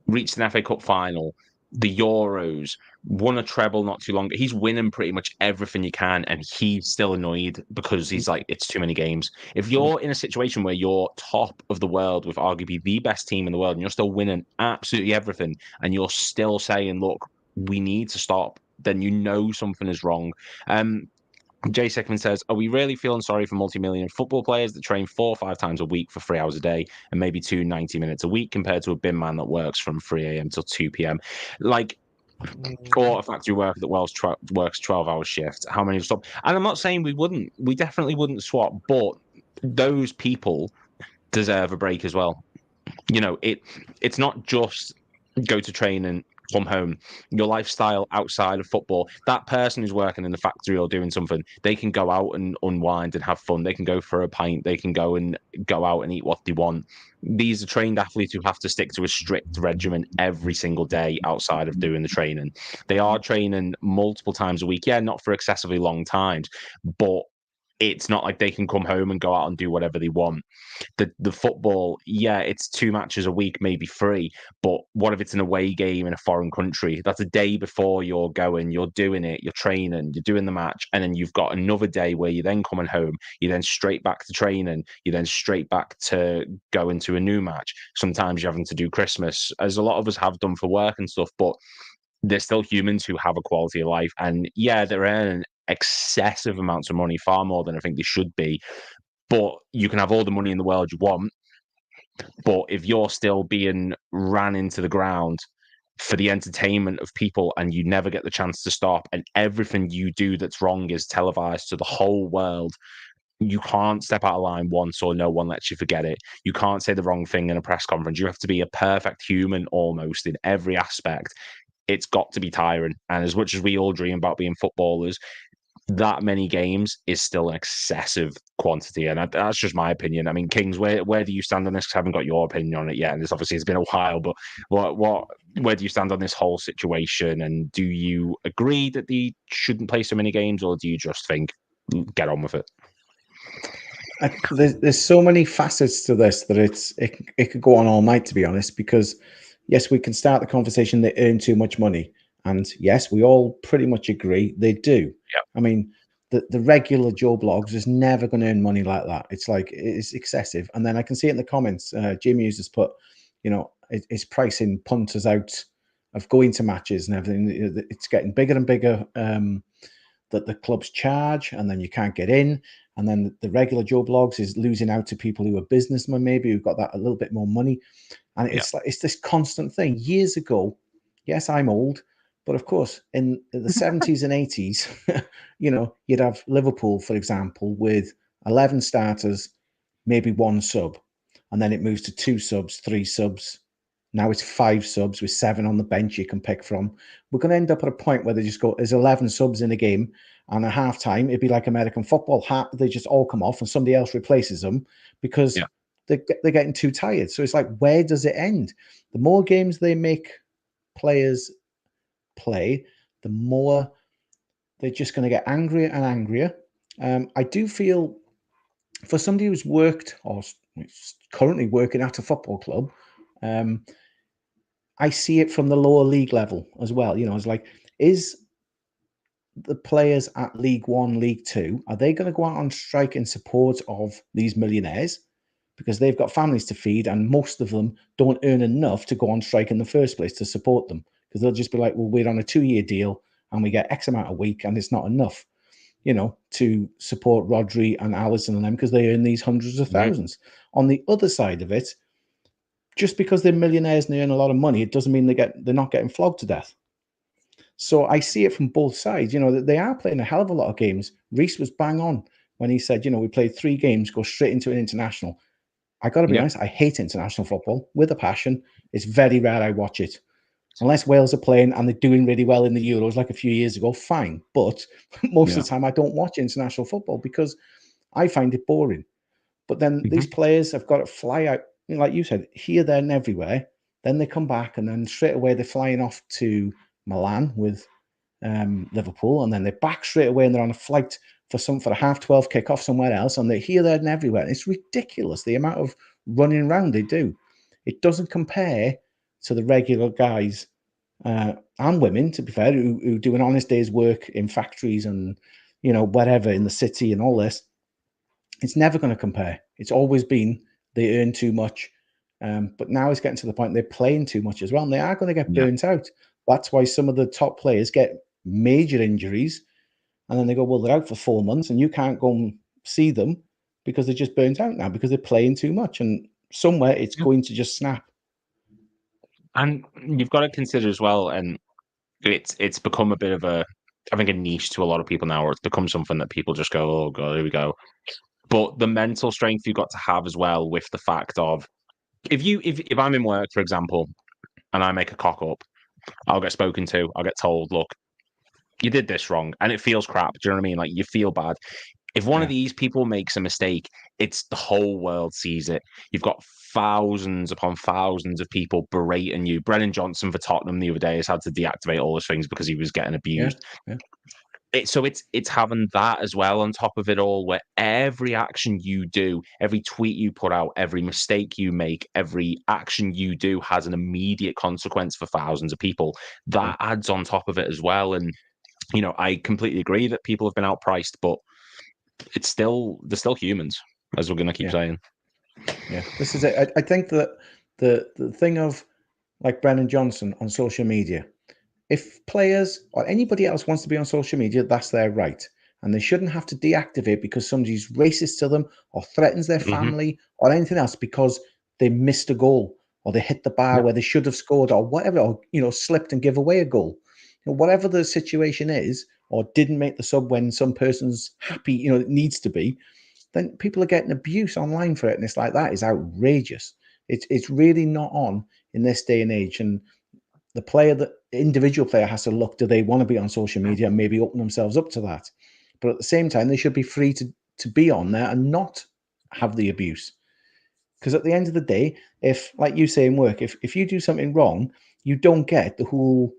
reached an FA Cup final, the Euros, won a treble not too long ago. He's winning pretty much everything you can, and he's still annoyed because he's like, it's too many games. If you're in a situation where you're top of the world with arguably the best team in the world, and you're still winning absolutely everything, and you're still saying, look, we need to stop, then you know something is wrong. Jay Sickman says, are we really feeling sorry for multi-million football players that train 4 or 5 times a week for 3 hours a day and maybe 90 minutes a week compared to a bin man that works from 3 a.m. till 2 p.m.? Like, or a factory worker that works 12-hour shifts. How many stop? And I'm not saying we definitely wouldn't swap, but those people deserve a break as well. You know, it's not just go to train and come home. Your lifestyle outside of football, that person who's working in the factory or doing something, they can go out and unwind and have fun. They can go for a pint. They can go out and eat what they want. These are trained athletes who have to stick to a strict regimen every single day outside of doing the training. They are training multiple times a week. Yeah, not for excessively long times, but it's not like they can come home and go out and do whatever they want. The football, yeah, it's 2 matches a week, maybe 3. But what if it's an away game in a foreign country? That's a day before you're going, you're doing it, you're training, you're doing the match, and then you've got another day where you're then coming home, you're then straight back to training, you're then straight back to go into a new match. Sometimes you're having to do Christmas, as a lot of us have done for work and stuff, but they're still humans who have a quality of life. And yeah, they're earning excessive amounts of money, far more than I think they should be. But you can have all the money in the world you want, but if you're still being ran into the ground for the entertainment of people and you never get the chance to stop, and everything you do that's wrong is televised to the whole world, you can't step out of line once or no one lets you forget it. You can't say the wrong thing in a press conference. You have to be a perfect human almost in every aspect. It's got to be tiring. And as much as we all dream about being footballers, that many games is still an excessive quantity, and that's just my opinion. I mean, Kings, where do you stand on this? Because I haven't got your opinion on it yet, and it's been a while. But where do you stand on this whole situation? And do you agree that they shouldn't play so many games, or do you just think get on with it? There's so many facets to this that it could go on all night, to be honest, because yes, we can start the conversation they earn too much money, and yes, we all pretty much agree they do. Yeah. I mean, the regular Joe Blogs is never going to earn money like that. It's like, it's excessive. And then I can see it in the comments, Jimmy has put, it's pricing punters out of going to matches and everything. It's getting bigger and bigger, that the clubs charge, and then you can't get in. And then the regular Joe Blogs is losing out to people who are businessmen, maybe, who've got that a little bit more money. And it's like, it's this constant thing. Years ago, yes, I'm old, but of course, in the 70s and 80s, you'd have Liverpool, for example, with 11 starters, maybe one sub. And then it moves to 2 subs, 3 subs. Now it's 5 subs with 7 on the bench you can pick from. We're going to end up at a point where they just go, there's 11 subs in a game, and at halftime, it'd be like American football. They just all come off and somebody else replaces them because they're getting too tired. So it's like, where does it end? The more games they make players play, the more they're just going to get angrier and angrier. I do feel for somebody who's worked or is currently working at a football club, I see it from the lower league level as well. It's like, is the players at League One, League Two, are they going to go out on strike in support of these millionaires? Because they've got families to feed, and most of them don't earn enough to go on strike in the first place to support them. Because they'll just be like, well, we're on a 2-year deal and we get X amount a week, and it's not enough, to support Rodri and Alisson and them, because they earn these hundreds of thousands. On the other side of it, just because they're millionaires and they earn a lot of money, it doesn't mean they're not getting flogged to death. So I see it from both sides. They are playing a hell of a lot of games. Reece was bang on when he said, we played 3 games, go straight into an international. I got to be honest, I hate international football with a passion. It's very rare I watch it. Unless Wales are playing and they're doing really well in the Euros like a few years ago, fine. But most of the time I don't watch international football because I find it boring. But then these players have got to fly out, like you said, here, there, and everywhere. Then they come back, and then straight away they're flying off to Milan with Liverpool, and then they're back straight away, and they're on a flight for a 12:30 kickoff somewhere else, and they're here, there, and everywhere. And it's ridiculous the amount of running around they do. It doesn't compare to the regular guys and women, to be fair, who do an honest day's work in factories and whatever in the city and all this. It's never going to compare. It's always been they earn too much, but now it's getting to the point they're playing too much as well, and they are going to get burnt out. That's why some of the top players get major injuries, and then they go, well, they're out for 4 months, and you can't go and see them because they're just burnt out now because they're playing too much, and somewhere it's going to just snap. And you've got to consider as well, and it's become a bit of a niche to a lot of people now, or it's become something that people just go, oh god, here we go. But the mental strength you've got to have as well, with the fact of if I'm in work, for example, and I make a cock up, I'll get spoken to, I'll get told, look, you did this wrong, and it feels crap. Do you know what I mean? Like, you feel bad. If one of these people makes a mistake, it's the whole world sees it. You've got thousands upon thousands of people berating you. Brennan Johnson for Tottenham the other day has had to deactivate all his things because he was getting abused. So it's having that as well on top of it all, where every action you do, every tweet you put out, every mistake you make, every action you do has an immediate consequence for thousands of people. That adds on top of it as well. And I completely agree that people have been outpriced, but they're still humans, as we're going to keep saying. Yeah, this is it. I think that the thing of, like, Brennan Johnson on social media, if players or anybody else wants to be on social media, that's their right. And they shouldn't have to deactivate because somebody's racist to them or threatens their family or anything else because they missed a goal or they hit the bar where they should have scored or whatever, or slipped and give away a goal. Whatever the situation is, or didn't make the sub when some person's happy, it needs to be, then people are getting abuse online for it. And it's like, that is outrageous. It's really not on in this day and age. And the individual player has to look, do they want to be on social media and maybe open themselves up to that? But at the same time, they should be free to be on there and not have the abuse. Because at the end of the day, if, like you say in work, if you do something wrong, you don't get the whole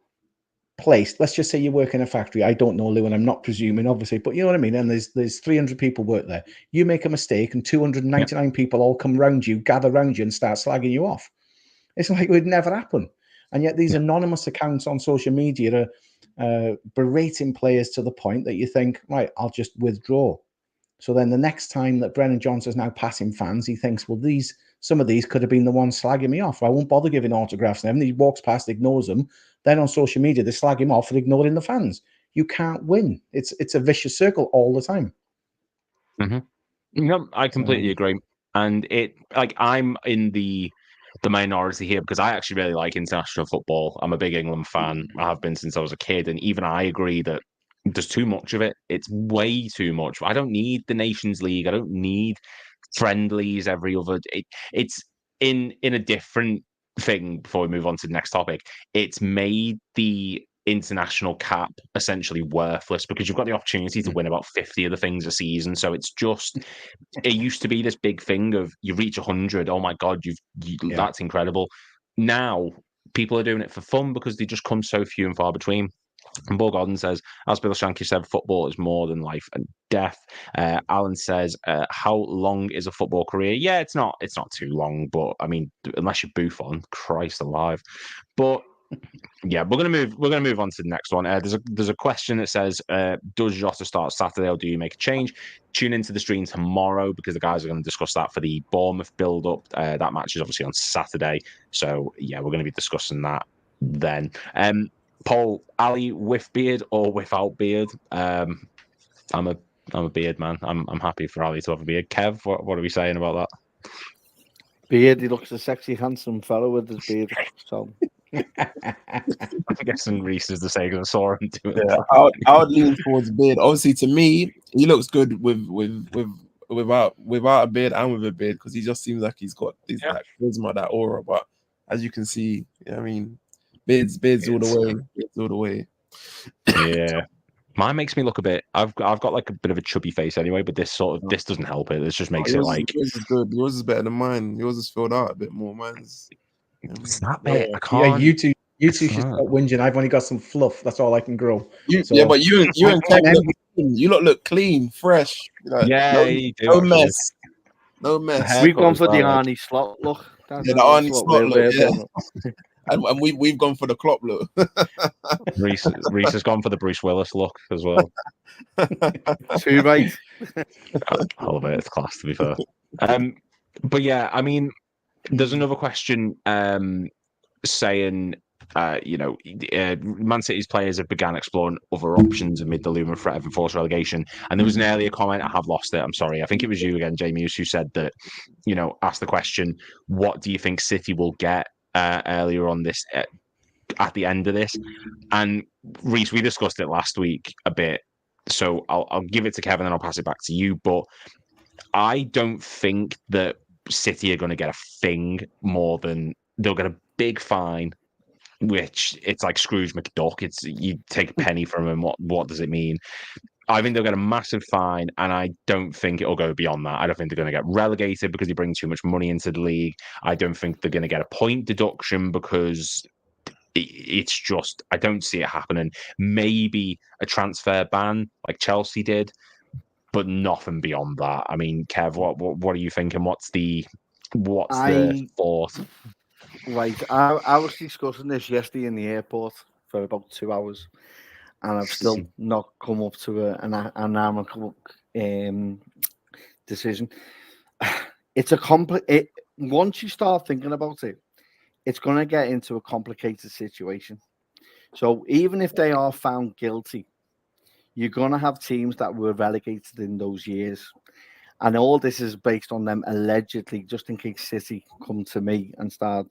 placed. Let's just say you work in a factory. I don't know, Lou, and I'm not presuming, obviously, but you know what I mean. And there's 300 people work there. You make a mistake, and 299 people all come round you, gather round you, and start slagging you off. It's like it would never happen. And yet these anonymous accounts on social media are berating players to the point that you think, right, I'll just withdraw. So then the next time that Brennan Johnson's now passing fans, he thinks, well, some of these could have been the ones slagging me off. I won't bother giving autographs to them. He walks past, ignores them. Then on social media, they slag him off for ignoring the fans. You can't win. It's a vicious circle all the time. Mm-hmm. No, I completely agree. And I'm in the minority here because I actually really like international football. I'm a big England fan. I have been since I was a kid. And even I agree that there's too much of it. It's way too much. I don't need the Nations League. I don't need friendlies every other. It's in a different thing before we move on to the next topic. It's made the international cap essentially worthless because you've got the opportunity to win about 50 of the things a season. So it's just, it used to be this big thing of you reach 100. Oh my God, that's incredible. Now people are doing it for fun because they just come so few and far between. And Paul Gordon says, as Bill Shanky said, football is more than life and death. Alan says, how long is a football career? Yeah, it's not too long, but I mean, unless you're Buffon, Christ alive. But yeah, we're gonna move on to the next one. There's a question that says, does Jota start Saturday or do you make a change? Tune into the stream tomorrow because the guys are going to discuss that for the Bournemouth build-up. That match is obviously on Saturday, so yeah, we're going to be discussing that then. Paul, Ali with beard or without beard? I'm a beard man. I'm happy for Ali to have a beard. Kev, what are we saying about that? Beard, he looks a sexy, handsome fellow with his beard. So I'm guessing Reese is the same because I saw him doing Yeah, I would lean towards beard. Obviously, to me, he looks good without a beard and with a beard because he just seems like he's got that charisma, that aura. But as you can see, I mean, beards all the way, beards all the way. Yeah, mine makes me look a bit. I've got like a bit of a chubby face anyway, but this doesn't help it. This just makes it like yours is good. Yours is better than mine. Yours is filled out a bit more. Mine's it's that bit. I Yeah, can't. you two should stop whinging. I've only got some fluff. That's all I can grow. But you and Kev look clean, fresh. Like, no mess. No mess. We've gone for the Arnie Slot look. The Arnie Slot look. Yeah. And we've gone for the Klopp look. Reese has gone for the Bruce Willis look as well. Too right. I love it. It's class, to be fair. But yeah, I mean, there's another question saying, Man City's players have begun exploring other options amid the looming threat of enforced relegation. And there was an earlier comment, I have lost it, I'm sorry. I think it was you again, Jamie, who said that, asked the question, what do you think City will get earlier on this, at the end of this? And Reese, we discussed it last week a bit, so I'll give it to Kevin and I'll pass it back to you. But I don't think that City are going to get a thing more than they'll get a big fine, which it's like Scrooge McDuck. It's you take a penny from him. What does it mean? I think they'll get a massive fine, and I don't think it'll go beyond that. I don't think they're going to get relegated because they bring too much money into the league. I don't think they're going to get a point deduction because it's just, I don't see it happening. Maybe a transfer ban like Chelsea did, but nothing beyond that. I mean, Kev, what are you thinking? What's the thought? Right, I was discussing this yesterday in the airport for about 2 hours, and I've still not come up to an amicable decision. It's once you start thinking about it, it's going to get into a complicated situation. So even if they are found guilty, you're going to have teams that were relegated in those years. And all this is based on them allegedly, just in case City come to me and start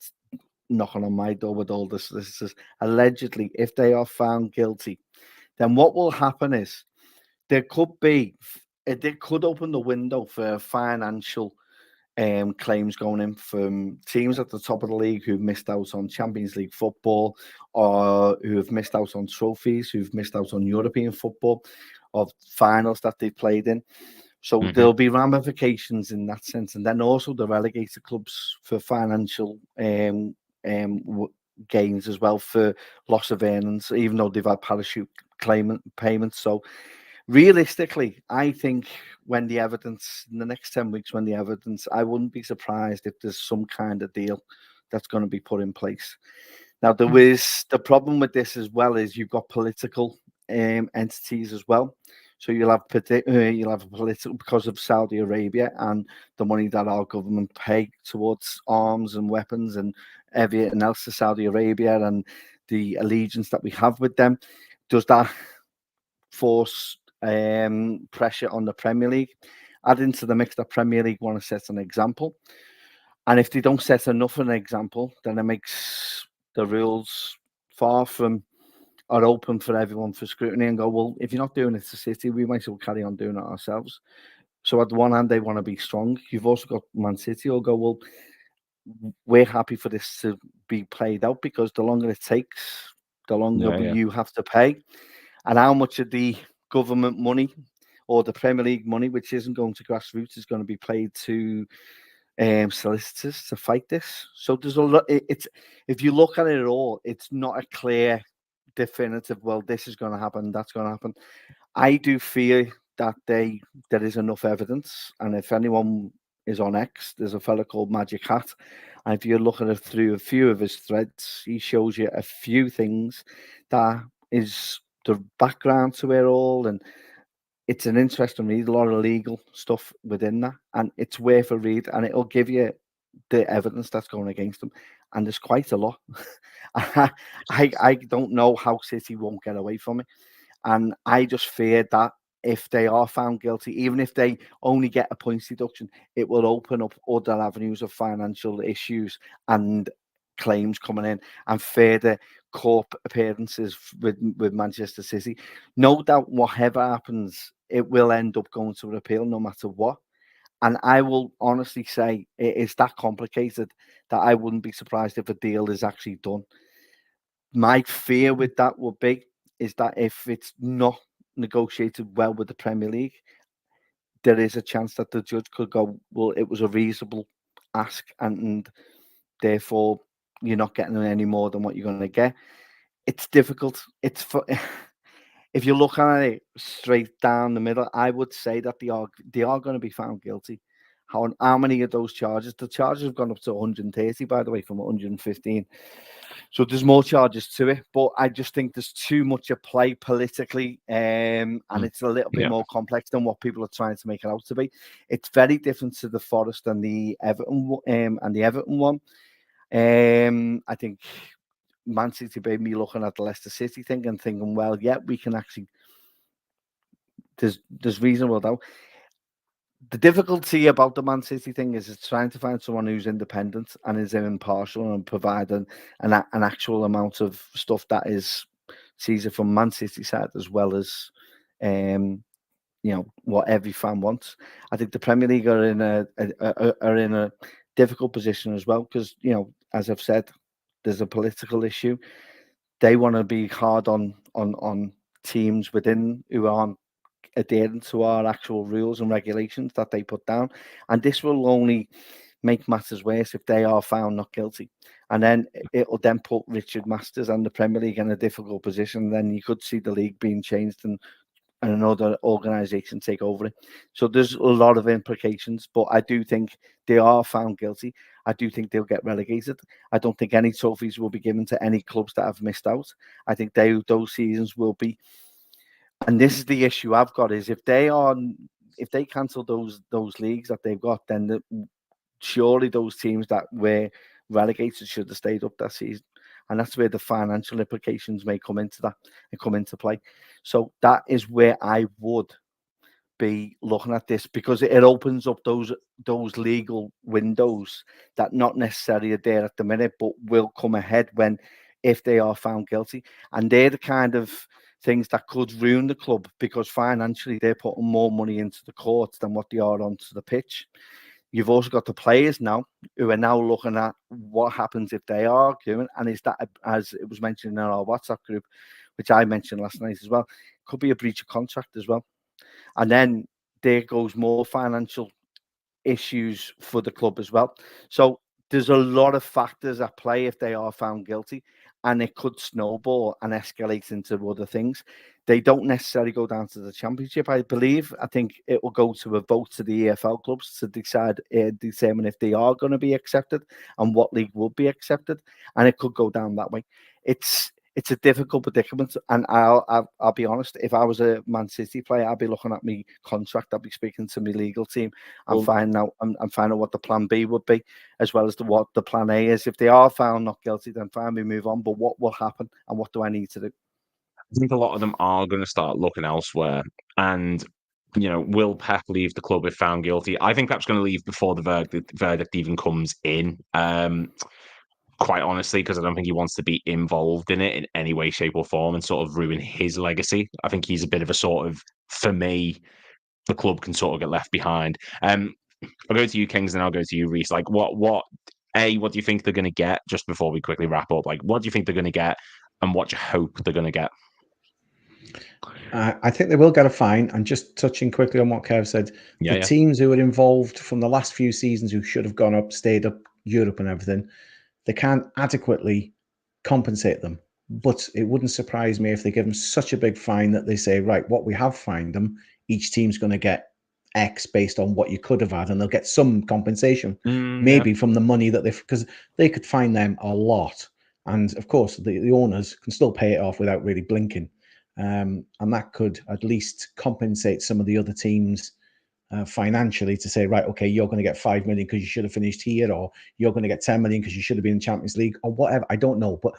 knocking on my door with all this. This is allegedly, if they are found guilty, then what will happen is it could open the window for financial claims going in from teams at the top of the league who've missed out on Champions League football, or who have missed out on trophies, who've missed out on European football, or finals that they've played in. So there'll be ramifications in that sense, and then also the relegated clubs for financial gains as well for loss of earnings, even though they've had parachute payments. So realistically, I think when the evidence in the next 10 weeks, I wouldn't be surprised if there's some kind of deal that's going to be put in place. Now, there is the problem with this as well is you've got political entities as well. So you'll have political because of Saudi Arabia and the money that our government pay towards arms and weapons and everything else to Saudi Arabia and the allegiance that we have with them. Does that force pressure on the Premier League? Add into the mix that Premier League want to set an example. And if they don't set enough of an example, then it makes the rules far from are open for everyone for scrutiny and go, well, if you're not doing it to City, we might as well carry on doing it ourselves. So at the one hand, they want to be strong. You've also got Man City who'll go, well, we're happy for this to be played out because the longer it takes, the longer you have to pay. And how much of the government money or the Premier League money, which isn't going to grassroots, is going to be paid to solicitors to fight this. So there's a lot. It's if you look at it all, it's not a clear, definitive. Well, this is going to happen. That's going to happen. I do fear that there is enough evidence, and if anyone is on X, there's a fella called Magic Hat, and if you're looking at through a few of his threads, he shows you a few things that is the background to it all, and it's an interesting read. A lot of legal stuff within that, and it's worth a read, and it'll give you the evidence that's going against them. And there's quite a lot. I don't know how City won't get away from it, and I just fear that if they are found guilty, even if they only get a points deduction, it will open up other avenues of financial issues and claims coming in and further court appearances with Manchester City. No doubt, whatever happens, it will end up going to an appeal no matter what. And I will honestly say it is that complicated that I wouldn't be surprised if a deal is actually done. My fear with that would be is that if it's not negotiated well with the Premier League, there is a chance that the judge could go, well, it was a reasonable ask and therefore you're not getting any more than what you're going to get. It's difficult. It's for if you look at it straight down the middle, I would say that they are going to be found guilty. How many of those charges? The charges have gone up to 130, by the way, from 115. So there's more charges to it, but I just think there's too much at play politically, and it's a little bit more complex than what people are trying to make it out to be. It's very different to the Forest and the Everton one. I think Man City made me looking at the Leicester City thing and thinking, well, yeah, we can actually. There's reasonable doubt. The difficulty about the Man City thing is it's trying to find someone who's independent and is impartial and provide an actual amount of stuff that is sees it from Man City side as well as what every fan wants. I think the Premier League are in a difficult position as well because as I've said, there's a political issue. They want to be hard on teams within who aren't adhering to our actual rules and regulations that they put down, and this will only make matters worse if they are found not guilty, and then it'll then put Richard Masters and the Premier League in a difficult position. Then you could see the league being changed and another organisation take over it. So there's a lot of implications, but I do think they are found guilty. I do think they'll get relegated. I don't think any trophies will be given to any clubs that have missed out. I think those seasons will be. And this is the issue I've got is if they cancel those leagues that they've got, then surely those teams that were relegated should have stayed up that season. And that's where the financial implications may come into that and come into play. So that is where I would be looking at this because it opens up those legal windows that not necessarily are there at the minute, but will come ahead if they are found guilty. And they're the kind of things that could ruin the club because financially they're putting more money into the courts than what they are onto the pitch. You've also got the players now who are now looking at what happens if they are arguing, and is that, as it was mentioned in our WhatsApp group, which I mentioned last night as well, could be a breach of contract as well. And then there goes more financial issues for the club as well. So there's a lot of factors at play if they are found guilty, and it could snowball and escalate into other things. They don't necessarily go down to the Championship, I believe. I think it will go to a vote to the EFL clubs to determine if they are going to be accepted and what league will be accepted, and it could go down that way. It's a difficult predicament, and I'll be honest. If I was a Man City player, I'd be looking at my contract. I'd be speaking to my legal team and finding out what the plan B would be, as well as what the plan A is. If they are found not guilty, then fine, we move on. But what will happen, and what do I need to do? I think a lot of them are going to start looking elsewhere, and will Pep leave the club if found guilty? I think Pep's going to leave before the verdict even comes in. Quite honestly, because I don't think he wants to be involved in it in any way, shape, or form and sort of ruin his legacy. I think he's a bit of a sort of, for me, the club can sort of get left behind. I'll go to you, Kings, and I'll go to you, Reese. Like, what do you think they're going to get, just before we quickly wrap up? Like, what do you think they're going to get, and what do you hope they're going to get? I think they will get a fine. And just touching quickly on what Kev said, the teams who were involved from the last few seasons who should have gone up, stayed up, Europe and everything, they can't adequately compensate them. But it wouldn't surprise me if they give them such a big fine that they say, right, what we have fined them, each team's going to get X based on what you could have had, and they'll get some compensation, maybe from the money that because they could fine them a lot. And of course, the owners can still pay it off without really blinking. And that could at least compensate some of the other teams financially to say, right, okay, you're going to get 5 million because you should have finished here, or you're going to get 10 million because you should have been in Champions League, or whatever. I don't know, but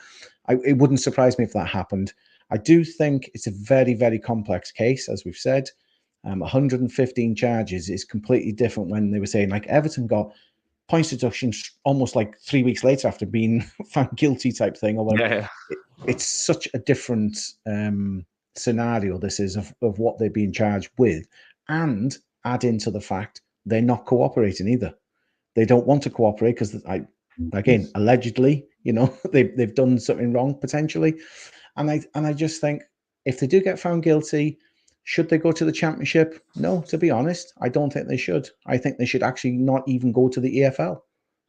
it wouldn't surprise me if that happened. I do think it's a very, very complex case, as we've said. 115 charges is completely different when they were saying, like, Everton got points deductions almost like 3 weeks later after being found guilty type thing, or whatever. Yeah. It's such a different scenario, this is, of what they're being charged with. And add into the fact they're not cooperating either. They don't want to cooperate because, again, allegedly, they've done something wrong potentially. And I just think if they do get found guilty, should they go to the Championship? No, to be honest, I don't think they should. I think they should actually not even go to the EFL.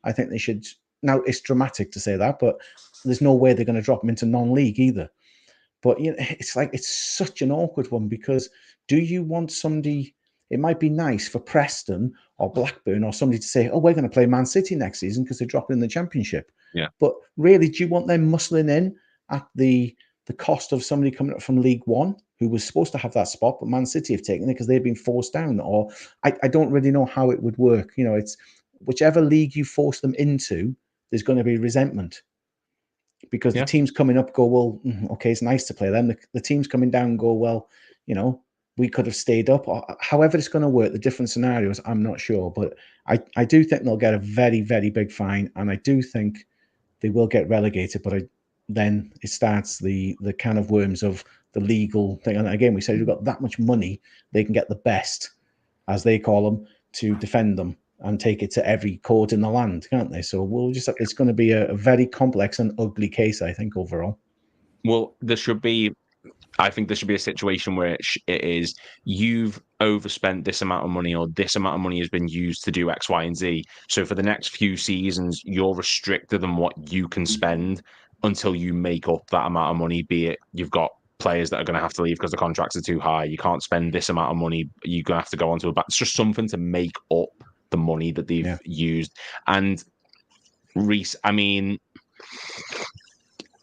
I think they should. Now, it's dramatic to say that, but there's no way they're going to drop them into non-league either. But it's such an awkward one, because do you want somebody? It might be nice for Preston or Blackburn or somebody to say, oh, we're going to play Man City next season because they're dropping in the Championship. Yeah. But really, do you want them muscling in at the cost of somebody coming up from League One who was supposed to have that spot, but Man City have taken it because they've been forced down? Or I don't really know how it would work. It's whichever league you force them into, there's going to be resentment. Because the teams coming up go, well, okay, it's nice to play them. The teams coming down go, well, we could have stayed up. Or however it's going to work, the different scenarios, I'm not sure. But I do think they'll get a very, very big fine. And I do think they will get relegated. But then it starts the can of worms of the legal thing. And again, we said we've got that much money, they can get the best, as they call them, to defend them and take it to every court in the land, can't they? So it's going to be a very complex and ugly case, I think, overall. Well, I think there should be a situation where it is, you've overspent this amount of money, or this amount of money has been used to do X, Y, and Z. So for the next few seasons, you're restricted on what you can spend until you make up that amount of money, be it you've got players that are going to have to leave because the contracts are too high. You can't spend this amount of money. You're going to have to go onto a back. It's just something to make up the money that they've used. And Reese, I mean,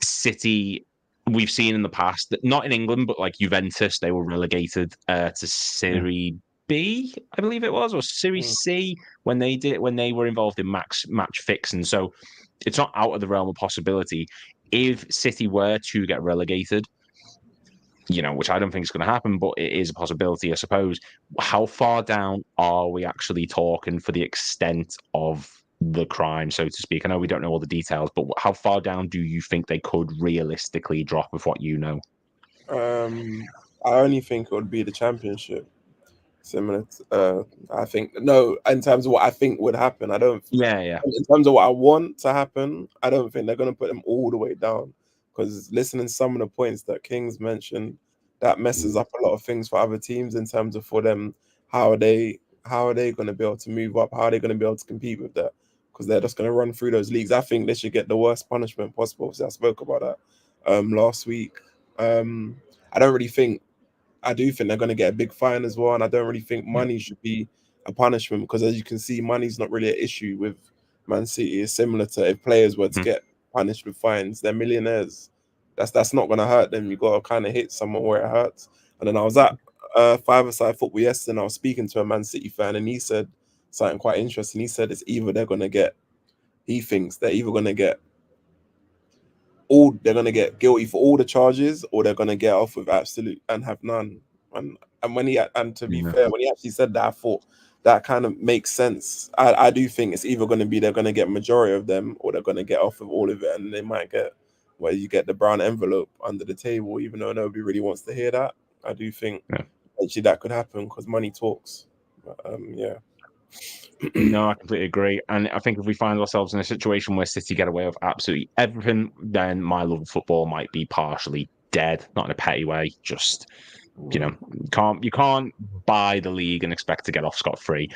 City, we've seen in the past that, not in England, but like Juventus, they were relegated to Serie B, I believe it was, or Serie C when they were involved in match fixing. So it's not out of the realm of possibility. If City were to get relegated, which I don't think is going to happen, but it is a possibility, I suppose. How far down are we actually talking for the extent of the crime, so to speak? I know we don't know all the details, but how far down do you think they could realistically drop with what you know? I only think it would be the Championship. Similar to, I think, no, in terms of what I think would happen, I don't. Yeah. In terms of what I want to happen, I don't think they're going to put them all the way down. Because listening to some of the points that Kings mentioned, that messes up a lot of things for other teams in terms of, for them, how are they going to be able to move up? How are they going to be able to compete with that? because they're just going to run through those leagues. I think they should get the worst punishment possible. So I spoke about that last week. I don't really think. I do think they're going to get a big fine as well, and I don't really think money should be a punishment, because as you can see, money's not really an issue with Man City. It's similar to if players were to get punished with fines, they're millionaires. That's not going to hurt them. You got to kind of hit someone where it hurts. And then I was at five-a-side football yesterday, and I was speaking to a Man City fan, and he said something quite interesting. He said it's either they're going to get, he thinks they're either going to get guilty for all the charges, or they're going to get off with absolute and have none. And when to be fair, when he actually said that, I thought that kind of makes sense. I do think it's either going to be they're going to get majority of them, or they're going to get off with all of it, and they might get where you get the brown envelope under the table, even though nobody really wants to hear that. I do think actually that could happen, because money talks. But, No, I completely agree. And I think if we find ourselves in a situation where City get away with absolutely everything, then my love of football might be partially dead, not in a petty way, just you can't buy the league and expect to get off scot-free.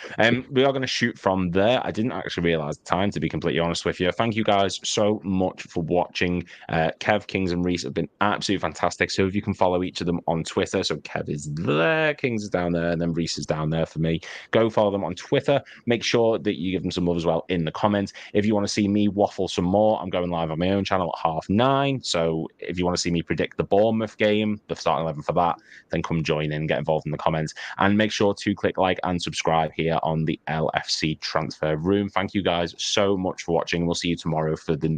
We are going to shoot from there. I didn't actually realize the time, to be completely honest with you. Thank you guys so much for watching. Kev, Kings, and Reese have been absolutely fantastic. So if you can follow each of them on Twitter, so Kev is there, Kings is down there, and then Reese is down there for me. Go follow them on Twitter. Make sure that you give them some love as well in the comments. If you want to see me waffle some more, I'm going live on my own channel at 9:30. So if you want to see me predict the Bournemouth game, the starting 11 for that, then come join in, get involved in the comments, and make sure to click like and subscribe here on the LFC Transfer Room. Thank you guys so much for watching. We'll see you tomorrow for the